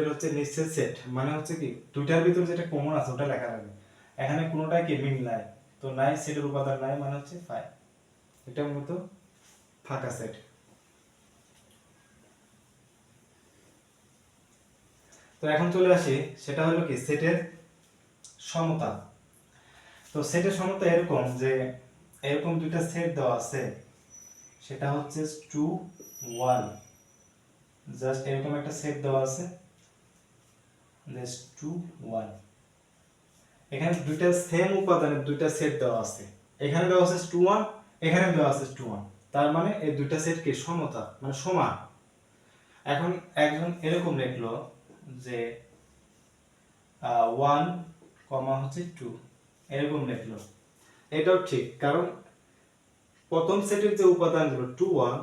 হচ্ছে নিশ্চিত সেট, মানে হচ্ছে কি দুইটার ভিতর যেটা কমন আছে ওটা লেখা লাগবে। এখানে কোনোটাই কি মিল নাই, তো নাই সেটের উপাদান নাই মানে হচ্ছে 5, এটা মূলত ফাঁকা সেট। তো এখন চলে আসি, সেটা হলো কি সেটের সমতা। তো সেটের সমতা এরকম যে এরকম দুইটা সেট দেওয়া আছে, সেটা হচ্ছে 2 1, জাস্ট এরকম একটা সেট দেওয়া আছে জাস্ট 2 1, এখানে দুইটা সেম উপাদানের দুইটা সেট দেওয়া আছে, এখানে দেওয়া আছে 2 1, এখানে দেওয়া আছে 2 1, তার মানে এই দুইটা সেট কি সমতা মানে সমান। এখন একজন এরকম লিখলো যে 1 কমা হচ্ছে 2, এরকম লিখলো, এটাও ঠিক, কারণ প্রথম সেটের যে উপাদানগুলো 2 1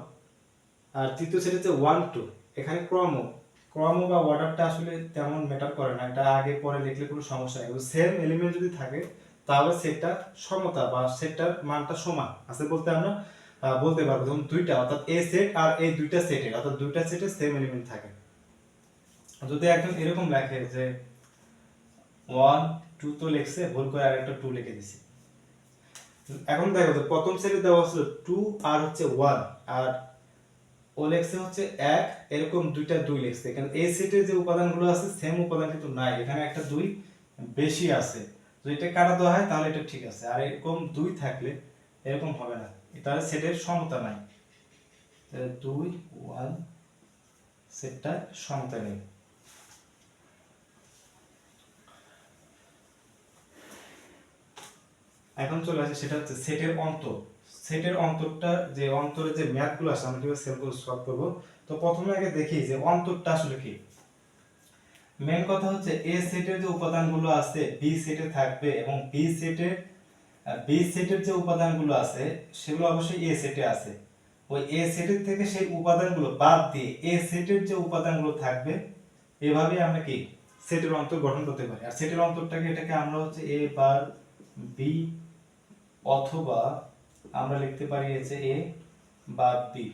আর তৃতীয় সেটের যে 1 2, এখানে ক্রম বা অর্ডারটা আসলে তেমন ম্যাটার করে না, এটা আগে পরে লিখলে কোনো সমস্যা নেই, সেম এলিমেন্ট যদি থাকে তাহলে সেটটা সমতা বা সেটটার মানটা সমান আছে বলতে আমরা বলতে পারবো, যেমন দুইটা অর্থাৎ এ সেট আর এই দুইটা সেটের অর্থাৎ দুইটা সেটের সেম এলিমেন্ট থাকে। যদি একজন এরকম লেখে যে 1 2 তো লিখছে, ভুল করে আরেকটা 2 লিখে দিছে, এখন দেখো যে প্রথম সেটে দেওয়া ছিল 2 আর হচ্ছে 1, আর ও লেখছে হচ্ছে 1, এরকম দুইটা 2 লিখছে, কারণ এই সেটের যে উপাদানগুলো আছে সেম উপাদান কিন্তু নাই, এখানে একটা 2 বেশি আছে, যদি এটা কাটা দেওয়া হয় তাহলে এটা ঠিক আছে, আর এরকম 2 থাকলে এরকম হবে না, তাহলে সেটের সমতা নাই, তাহলে 2 1 সেটটা সমতা নেই। এখন চলে আসে সেটা হচ্ছে সেটের অন্তর। সেটের অন্তরটা যে অন্তরে যে ম্যাথগুলো আছে আমরা কিভাবে সলভ করব। তো প্রথমে আগে দেখি যে অন্তরটা আসলে কি। মেন কথা হচ্ছে এ সেটের যে উপাদানগুলো আছে বি সেটে থাকবে, এবং বি সেটের যে উপাদানগুলো আছে সেগুলো অবশ্যই এ সেটে আছে, ওই এ সেটের থেকে সেই উপাদানগুলো বাদ দিয়ে এ সেটের যে উপাদানগুলো থাকবে, এভাবে আমরা কি সেটের অন্তর গঠন করতে পারি। আর সেটের অন্তরটাকে এটাকে আমরা হচ্ছে এ বার বি, অথবা আমরা লিখতে পারি হচ্ছে এ বাদ বি,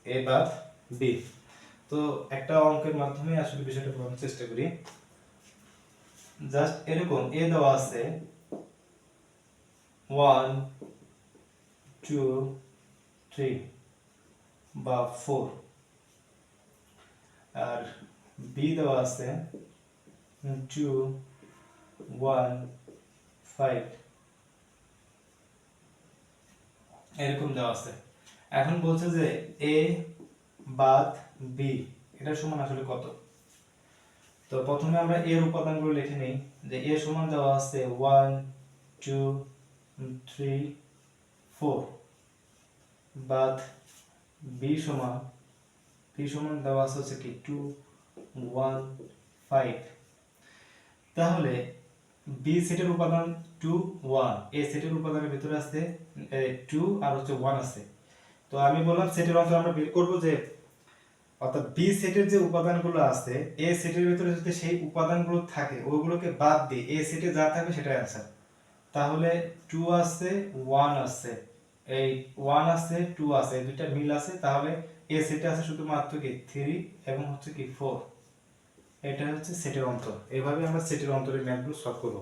এ বাদ বি। তো একটা অঙ্কের মাধ্যমে আসলে বিষয়টা বোঝানোর চেষ্টা করি। জাস্ট এরকম এ দেওয়া আছে 1 2 3 বা 4, আর বি দেওয়া আছে 2 1 5, এরকম দেওয়া আছে। এখন বলছে যে এ বাদ বি এটা সমান আসলে কত। তো প্রথমে আমরা এর উপাদানগুলো লিখে নেই, যে এ সমান দেওয়া আছে 1 2 3 4, বাদ বি সমান দেওয়া আছে হচ্ছে কি 2 1 5। তাহলে বি সেটের উপাদান 2 1, এ সেটের উপাদানের ভিতরে আছে 2 আর হচ্ছে 1 আছে। তো আমি বললাম সেটের অন্তর আমরা বের করব, যে অর্থাৎ বি সেটের যে উপাদানগুলো আছে এ সেটের ভিতরে যদি সেই উপাদানগুলো থাকে ওইগুলোকে বাদ দিয়ে এ সেটে যা থাকবে সেটাই অ্যান্সার। তাহলে 2 আছে 1 আছে, এই 1 আছে 2 আছে, এই দুইটা মিল আছে, তাহলে এ সেটে আছে শুধুমাত্র কি 3 এবং হচ্ছে কি 4, এটা হচ্ছে সেটের অন্তর। এইভাবে আমরা সেটের অন্তরের ম্যাথগুলো সলভ করব।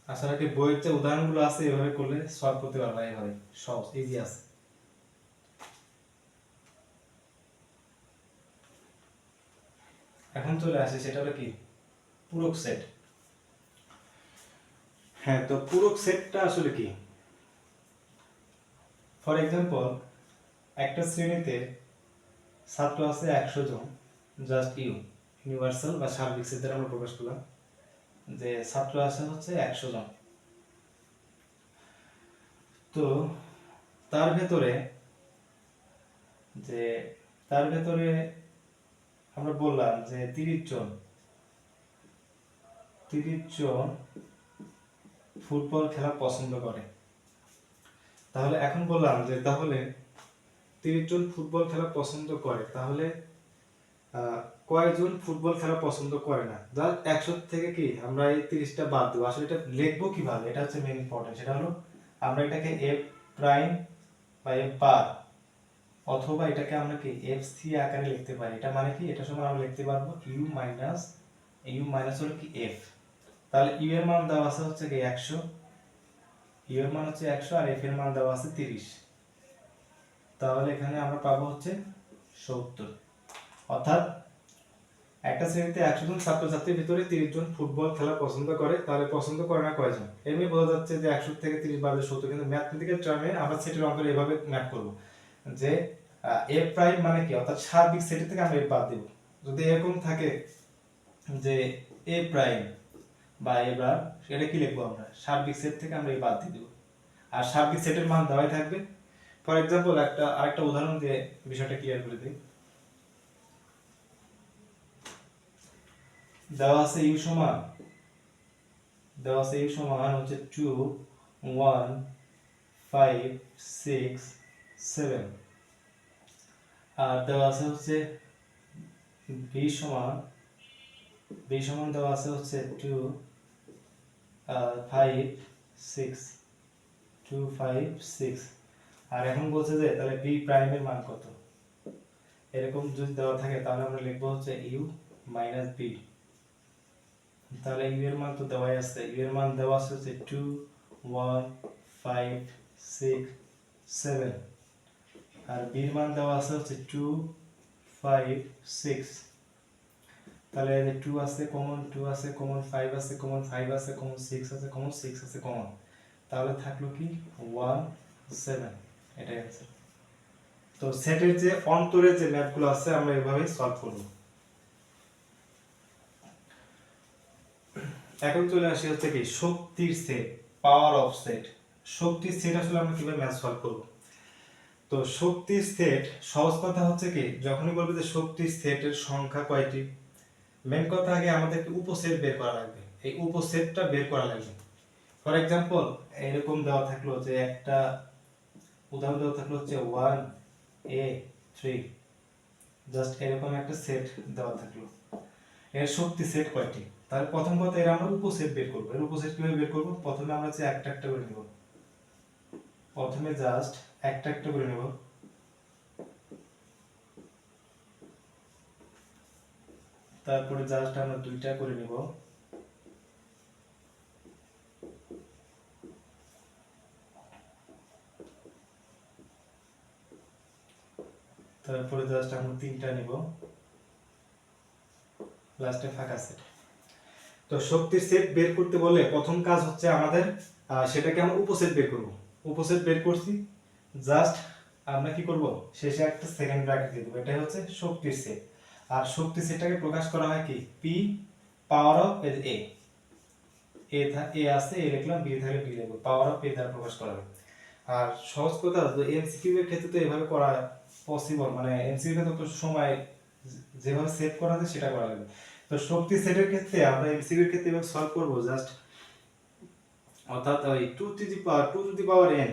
আশা রাখি বইয়ের যে উদাহরণগুলো আছে এভাবে করলে সলভ করতে পারবা, এইভাবে সহজ ইজি আছে। এখন চলে আসে সেটা হলো কি পূরক সেট। হ্যাঁ, তো পূরক সেটটা আসলে কি। ফর এক্সাম্পল একটা শ্রেণীতে ছাত্র আছে 100 জন, জাস্ট ইউনিভার্সাল বা সার্বিক সেট দ্বারা আমরা প্রকাশ করলাম যে ছাত্র আছে হচ্ছে 100 জন। তো তার ভেতরে আমরা বললাম যে 30 জন ফুটবল খেলা পছন্দ করে। তাহলে এখন বললাম যে তাহলে 30 জন ফুটবল খেলা পছন্দ করে, তাহলে কয়জন ফুটবল খেলা পছন্দ করে না। জাস্ট 100 থেকে কি আমরা এই 30টা বাদ দেবো। আসলে এটা লিখবো কিভাবে, এটা হচ্ছে মেইন ইম্পর্টেন্ট। সেটা হলো আমরা এটাকে এফ প্রাইম বা এফ বার, অথবা এটাকে আমরা কি এফ সি আকারে লিখতে পারি। এটা মানে কি, এটা সময় আমরা লিখতে পারবো ইউ মাইনাস হলো কি এফ। তাহলে ইউ এর মান দেওয়া আছে হচ্ছে কি 100, ইউ এর মান হচ্ছে 100 আর এফ এর মান দেওয়া আছে 30, তাহলে এখানে আমরা পাবো হচ্ছে 70। অর্থাৎ একটা শ্রেণীতে 100 জন ছাত্রছাত্রীর ভিতরে 30 জন ফুটবল খেলা পছন্দ করে, তাহলে পছন্দ করে না কয়জন? এমনি বোঝা যাচ্ছে যে 100 থেকে 30 বাদে 70, কিন্তু ম্যাথমেটিক্যাল টার্মে আমরা সেটের অঙ্কটা এভাবে ম্যাথ করব যে এ প্রাইম মানে কি, অর্থাৎ সার্বিক সেট থেকে আমরা এ বাদ দেব। যদি এরকম থাকে যে এ প্রাইম বা এ বার, এটা কি লিখবো আমরা? সার্বিক সেট থেকে আমরা এ বাদ দিয়ে দেব, আর সার্বিক সেটের মান দেওয়াই থাকবে। ফর এক্সাম্পল আরেকটা উদাহরণ দিয়ে বিষয়টা ক্লিয়ার করে দিই। দেওয়া আছে ইউ সমান হচ্ছে 2 1 5 6 7, আর দেওয়া আছে হচ্ছে বি সমান দেওয়া আছে হচ্ছে 2 5 6 2 5 6, আর এখন বলছে যে তাহলে বি প্রাইমের মান কত? এরকম যদি দেওয়া থাকে তাহলে আমরা লিখবো হচ্ছে ইউ মাইনাস বি। তাহলে ইউ এর মান তো দেওয়াই আছে, ইউ এর মান দেওয়া আছে হচ্ছে 2 1 5 6 7, আর বি এর মান দেওয়া আছে হচ্ছে 2 5 6। তাহলে এই যে 2 আছে কমন, 2 আছে কমন, 5 আছে কমন, 5 আছে কমন, 6 আছে কমন, 6 আছে কমন, তাহলে থাকলো কি 1 7, এটাই আছে। তো সেটের যে অন্তরের যে ম্যাথগুলো আছে আমরা এভাবে সলভ করব। এখন চলে আসি হচ্ছে কি শক্তির সেট, পাওয়ার অফ সেট। শক্তির সেট আসলে আমরা কিভাবে ম্যাথ সলভ করব? তো শক্তির সেট সহজ কথা হচ্ছে কি, যখনই বলবে যে শক্তির সেটের সংখ্যা কয়টি, মেন কথা আগে আমাদেরকে উপসেট বের করা লাগবে, এই উপসেটটা বের করা লাগবে। ফর এক্সাম্পল এরকম দেওয়া থাকলো যে একটা উদাহরণ দেওয়া থাকলো হচ্ছে 1 a 3, জাস্ট এরকম একটা সেট দেওয়া থাকলো, এর শক্তি সেট কয়টি? তাহলে প্রথম কথা এর আমরা উপসেট বের করব। এর উপসেট কিভাবে বের করব? প্রথমে আমরা হচ্ছে একটা একটা করে নেব, প্রথমে জাস্ট একটা একটা করে নেব, তারপরে জাস্ট আমরা দুইটা করে নেব, তারপরে জাস্ট আমরা তিনটা নেব, লাস্টে ফাঁকা সেট। তো শক্তির সেট বের করতে বলে প্রথম কাজ হচ্ছে আমাদের সেটাকে আমরা উপসেট বের করব। উপসেট বের করছি, জাস্ট আমরা কি করব, শেষে একটা সেকেন্ড ব্র্যাকেট দিয়ে দেব, এটাই হচ্ছে শক্তির সেট। আর শক্তির সেটটাকে প্রকাশ করা হয় কি, পি পাওয়ার অফ এ, এ আছে এ লিখলাম, বি থাকলে বি লিখব, পাওয়ার অফ এ দ্বারা প্রকাশ করা হয়। আর সহজ কথা তো এমসিকিউ এর ক্ষেত্রে তো এভাবে করা পসিবল, মানে এমসিকিউ এর তো সময় যেভাবে সেভ করা যায় সেটা করা লাগবে। তো শক্তি সেটের ক্ষেত্রে আমরা এমসিকিউ এর ক্ষেত্রে এভাবে সলভ করব জাস্ট, অর্থাৎ ওই 2 টু দি পাওয়ার n,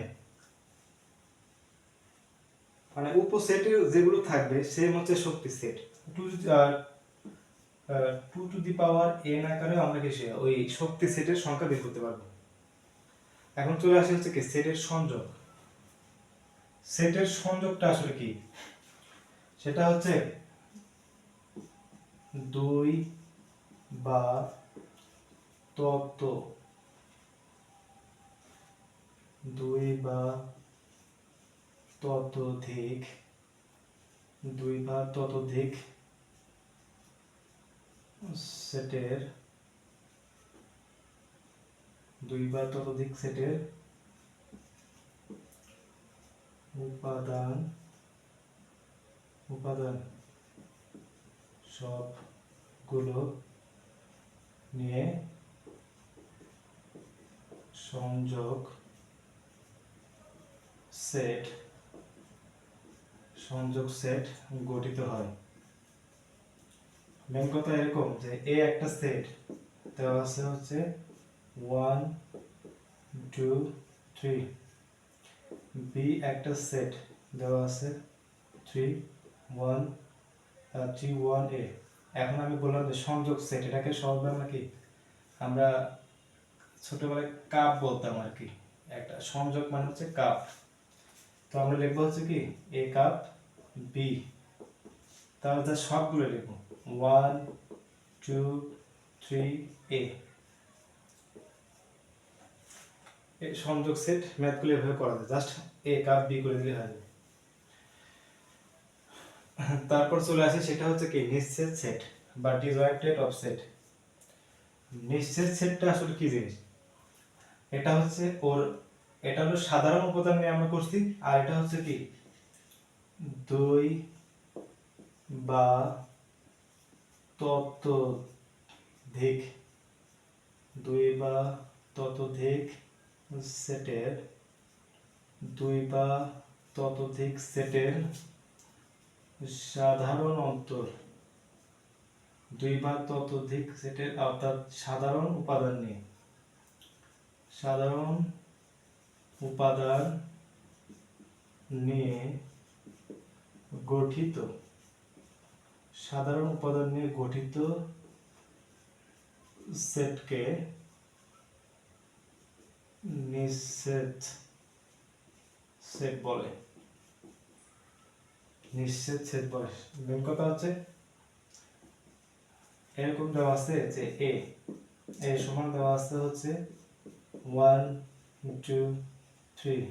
মানে উপসেটে যেগুলো থাকবে সেম হচ্ছে শক্তি set. 2 to the power n আকারে আমরা কি ওই শক্তি সেটের সংখ্যা বের করতে পারবো। এখন চলে আসে হচ্ছে কি সেটের সংযোগ। সেটের সংযোগটা আসলে কি, সেটা হচ্ছে 2 বা ততোধিক, 2 বা ততোধিক সেটের, 2 বা ততোধিক সেটের উপাদান সবগুলো নিয়ে সংযোগ সেট গঠিত হয়। মেন কথা এরকম যে এ একটা সেট দেওয়া আছে হচ্ছে 1 2 3, বি একটা সেট দেওয়া আছে 3 1 3 1 এ। এখন আমি বললাম যে সংযোগ সেট, এটাকে সহজ বাংলা কি আমরা ছোটবেলায় কাপ বলতাম আর কি, একটা সংযোগ মানে হচ্ছে কাপ। তো আমরা লিখবো হচ্ছে কি এ কাপ বি, তাহলে সবগুলো লিখবো 1 2 3 এ। এই সংযোগ সেট ম্যাথগুলো এভাবে করা যায়, জাস্ট এ কাপ বি করে দিলে হয়। তারপর চলে আসে সেটা হচ্ছে কি নিশ্চিত সেট বা ডিসজয়েন্টেড অফ সেট। নিশ্চিত সেটটা আসলে কি জিনিস, এটা হচ্ছে ওর, এটা হলো সাধারণ উপাদান নিয়ে আমরা করছি, আর এটা হচ্ছে কি দুই বা ততোধিক, দুই বা ততোধিক সেটের, দুই বা ততোধিক সেটের সাধারণ অন্তর, দুই বা ততোধিক সেটের অর্থাৎ সাধারণ উপাদান নিয়ে, সাধারণ উপাদান নিয়ে গঠিত, সাধারণ উপাদান নিয়ে গঠিত সেটকে নিশ্চিত সেট বলে, নিশ্চিত সেট বলে। মেন কথা হচ্ছে এরকম দেওয়া আছে যে এ সমান দেওয়া আছে হচ্ছে 1 2 3,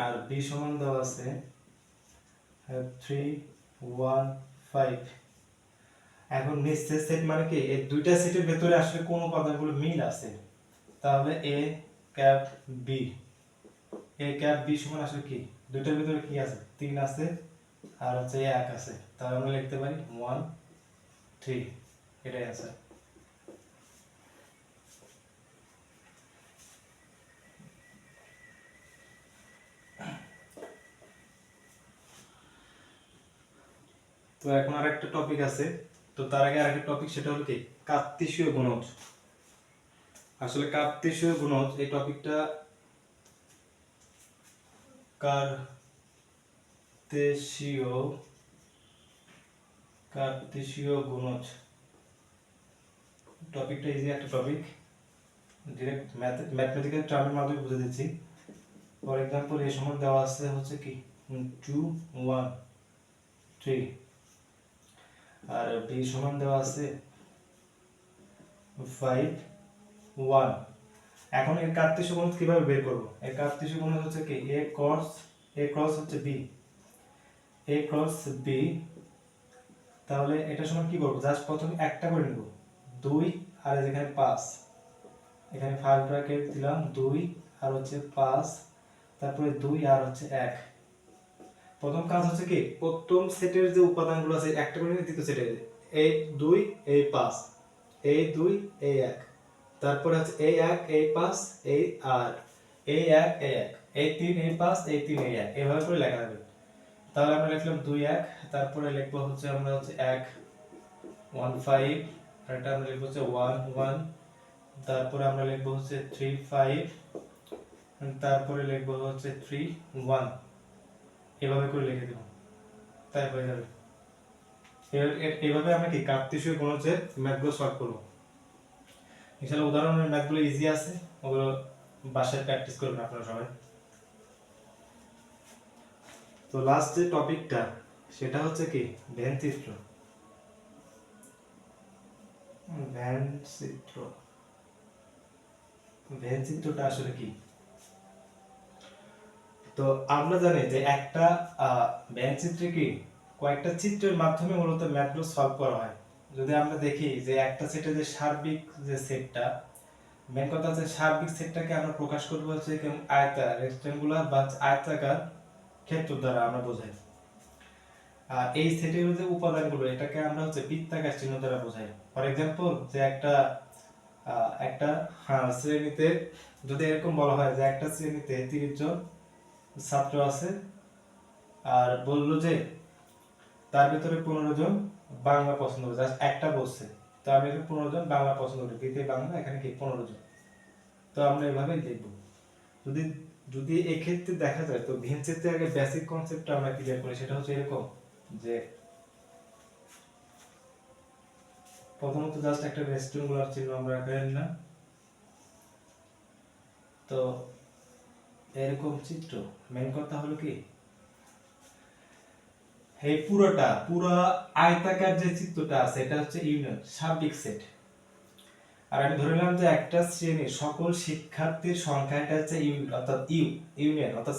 আর বি সমান দেওয়া আছে 3 1 5। এখন নিশ্চিত সেট মানে কি এই দুইটা সেটের ভেতরে আসলে কোন উপাদানগুলো মিল আছে, তাহলে A cap B, A cap B সমান আসলে কি দুইটার ভিতরে কি আছে 3 আছে আর হচ্ছে 1 আছে, তাহলে আমরা লিখতে পারি 1 3, এটাই আছে। তো এখন আরেকটা টপিক আছে, তো তার আগে আরেকটা টপিক সেটা হলো কি কার্তেশীয় গুণজ। আসলে কার্তেশীয় গুণজ এই টপিকটা কার্তেশীয় কার্তেশীয় গুণজ টপিকটা ইজি একটা টপিক, ডিরেক্ট ম্যাথমেটিক্যাল টার্মের মাধ্যমে বুঝে দিচ্ছি। ফর এক্সাম্পল এই সমান দেওয়া আছে হচ্ছে কি 2 1 3, আর বি সমান দেওয়া আছে 5 1। এখন এর কার্তেশীয় গুণজ কিভাবে বের করব, এর কার্তেশীয় গুণজ হচ্ছে কি এ ক্রস হচ্ছে বি, এ ক্রস বি। তাহলে এটা সমান কি করব, জাস্ট প্রথমে একটা করে নিব 2 আর এখানে 5, এখানে ফার্স্ট ব্র্যাকেট দিলাম 2 আর হচ্ছে 5, তারপরে 2 আর হচ্ছে 1। প্রথম কাজ হচ্ছে কি প্রথম সেটের যে উপাদানগুলো আছে একটা করে নিয়ে দ্বিতীয় সেটে এই 2 এই 5 এই 2 এই 1, তারপরে হচ্ছে এই 1 এই 5 এই আর এই 1 এই 1 এই 3 এই 5 এই 3 এই 1, এভাবে করে লেখা হবে। তাহলে আমরা লিখলাম 2 1, তারপরে লিখবো হচ্ছে আমরা হচ্ছে 1 1 5, আর এটা আমরা লিখবো হচ্ছে 1 1, তারপরে আমরা লিখবো হচ্ছে 3 5, তারপরে লিখবো হচ্ছে 3 1, এভাবে করে লিখে দেব, তাই হয়ে যাবে। এইভাবে আমরা কি কার্তেশীয় গুণজের ম্যাথগুলো সলভ করব। ইনশাআল্লাহ উদাহরণের ম্যাথগুলো ইজি আছে, ওগুলো বাসায় প্র্যাকটিস করবেন আপনারা সবাই। তো লাস্ট যে টপিকটা সেটা হচ্ছে কি ভ্যানচিত্র। ভ্যানচিত্র, ভ্যানচিত্রটা আসলে কি, তো আমরা জানি যে একটা ভ্যানচিত্রে কি কয়েকটা চিত্রের মাধ্যমে মূলত ম্যাথগুলো সলভ করা হয়। যদি আমরা দেখি যে একটা সেটে যে সার্বিক যে সেটটা, মেন কথা হচ্ছে সার্বিক সেটটাকে আমরা প্রকাশ করব হচ্ছে কেমন আয়তাকার রেক্ট্যাঙ্গুলার বা আয়তাকার ক্ষেত্র দ্বারা আমরা বোঝাই। আর এই সেটের যে উপাদানগুলো এটাকে আমরা হচ্ছে বৃত্তাকার চিহ্ন দ্বারা বোঝাই। ফর এক্সাম্পল যে একটা শ্রেণীতে যদি এরকম বলা হয় যে একটা শ্রেণীতে 30 জন ছাত্র আছে, আর বললো যে তার ভিতরে 15 জন বাংলা পছন্দ করে, জাস্ট একটা বলছে, তো আমি 15 জন বাংলা পছন্দ করি, দ্বিতীয় বাংলা এখানে কি 15 জন, তো আমরা এভাবেই দেখব। যদি যদি এক্ষেত্রে দেখা যায় তো ভেনচিত্রের আগে বেসিক কনসেপ্টটা আমরা ক্লিয়ার করি, সেটা হচ্ছে এরকম যে প্রথমত জাস্ট একটা রেক্ট্যাঙ্গুলার চিহ্ন আমরা এখানে নিলাম, তো এরকম চিত্র। মেন কথা হলো কি এই পুরো আয়তাকার যে চিত্রটা আছে এটা হচ্ছে ইউনিয়ন সার্বিক সেট। আর আমি ধরে নিলাম যে একটা শ্রেণীর সকল শিক্ষার্থীর সংখ্যা, এটা হচ্ছে অর্থাৎ ইউনিয়ন অর্থাৎ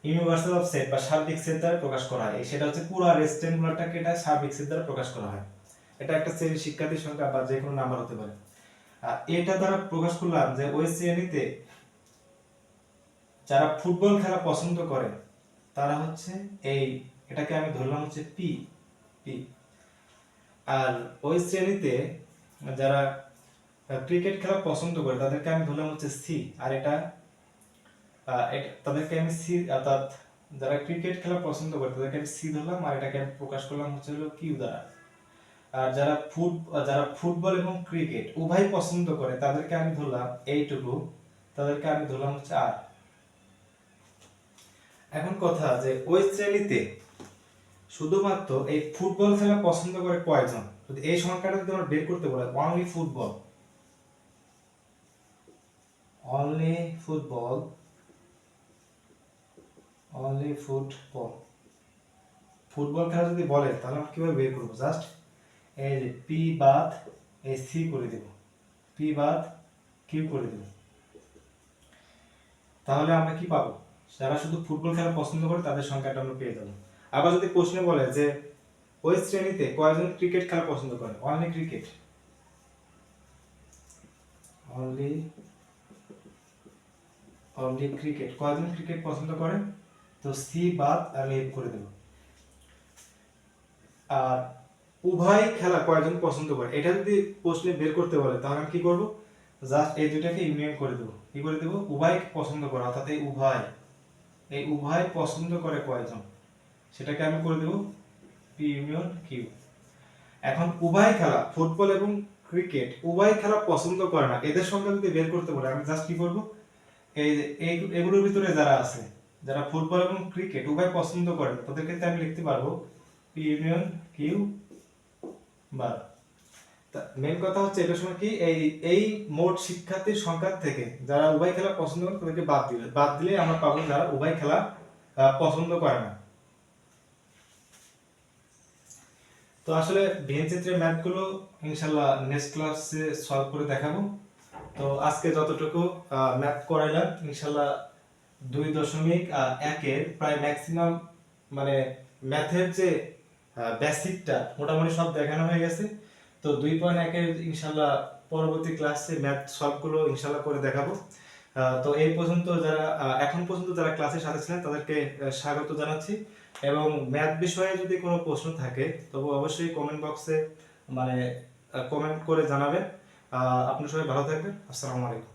ইউনিভার্সাল অফ সেট বা সার্বিক সেট দ্বারা প্রকাশ করা হয়। সেটা হচ্ছে পুরো রেক্টেঙ্গুলারটাকে এটা সার্বিক সেট দ্বারা প্রকাশ করা হয়। এটা একটা শ্রেণীর শিক্ষার্থীর সংখ্যা বা যে কোনো নাম্বার হতে পারে। আর এটা দ্বারা প্রকাশ করলাম যে ওই শ্রেণীতে যারা ফুটবল খেলা পছন্দ করে তারা হচ্ছে এটাকে আমি ধরলাম হচ্ছে পি পি। আর ওই শ্রেণীতে যারা ক্রিকেট খেলা পছন্দ করে তাদেরকে আমি ধরলাম হচ্ছে সি। আর তাদেরকে আমি সি, অর্থাৎ যারা ক্রিকেট খেলা পছন্দ করে তাদেরকে আমি সি ধরলাম, আর এটাকে আমি প্রকাশ করলাম হচ্ছে হলো কিউ দ্বারা। আর যারা ফুটবল এবং ক্রিকেট উভয় পছন্দ করে তাদেরকে আমি ধরলাম এইটুকু, তাদেরকে আমি ধরলাম হচ্ছে আর। এখন কথা যে ওই শ্রেণীতে শুধুমাত্র এই ফুটবল খেলা পছন্দ করে কয়জন, যদি এই সংখ্যাটা যদি আমরা বের করতে বলে, অনলি ফুটবল ফুটবল খেলা যদি বলে তাহলে আমরা কিভাবে বের করবো? জাস্ট এই যে পি বাদ এই সি করে দেব, পি বাদ কিউ করে দেব, তাহলে আমরা কি পাবো? যারা শুধু ফুটবল খেলা পছন্দ করে তাদের সংখ্যাটা আমরা পেয়ে যাবো। আবার যদি প্রশ্নে বলে যে ওই শ্রেণীতে কয়জন ক্রিকেট খেলা পছন্দ করে, অনলি ক্রিকেট কয়জন ক্রিকেট পছন্দ করে, তো সি বাদ আমি এফ করে দেব। আর উভয় খেলা কয়জন পছন্দ করে, এটা যদি প্রশ্নে বের করতে বলে তাহলে আমি কি করব? জাস্ট এই দুটাকে ইউনিয়ন করে দেব। কি করে দেব? উভয় পছন্দ করে, অর্থাৎ এই উভয় পছন্দ করে কয়জন, সেটাকে আমি করে দেব পি ইউনিয়ন কিউ। এখন উভয় খেলা ফুটবল এবং ক্রিকেট উভয় খেলা পছন্দ করে না, এদের সংখ্যা যদি বের করতে বলে আমি জাস্ট কি করব? এগুলোর ভিতরে যারা আছে, যারা ফুটবল এবং ক্রিকেট উভয় পছন্দ করে তাদের ক্ষেত্রে আমি লিখতে পারবো পি ইউনিয়ন কিউ বার। মেন কথা হচ্ছে এটার সময় কি এই মোট শিক্ষার্থীর সংখ্যা থেকে যারা উভয় খেলা পছন্দ করে তাদেরকে বাদ দিলে আমরা পাবো যারা উভয় খেলা পছন্দ করে না। তো আসলে ভিন্ন চিত্রের ম্যাথগুলো ইনশাআল্লাহ নেক্সট ক্লাসে সলভ করে দেখাবো। তো আজকে যতটুকু ম্যাথ করাইলাম ইনশাআল্লাহ 2.1 এর প্রায় ম্যাক্সিমাম মানে ম্যাথের যে বেসিকটা মোটামুটি সব দেখানো হয়ে গেছে। তো 2.1 এর ইনশাআল্লাহ পরবর্তী ক্লাসে ম্যাথ সলভগুলো ইনশাআল্লাহ করে দেখাবো। তো এই পর্যন্ত যারা এখন পর্যন্ত যারা ক্লাসের সাথে ছিলেন তাদেরকে স্বাগত জানাচ্ছি, এবং ম্যাথ বিষয়ে যদি কোনো প্রশ্ন থাকে তবে অবশ্যই কমেন্ট বক্সে মানে কমেন্ট করে জানাবেন। আপনারা সবাই ভালো থাকবেন। আসসালামু আলাইকুম।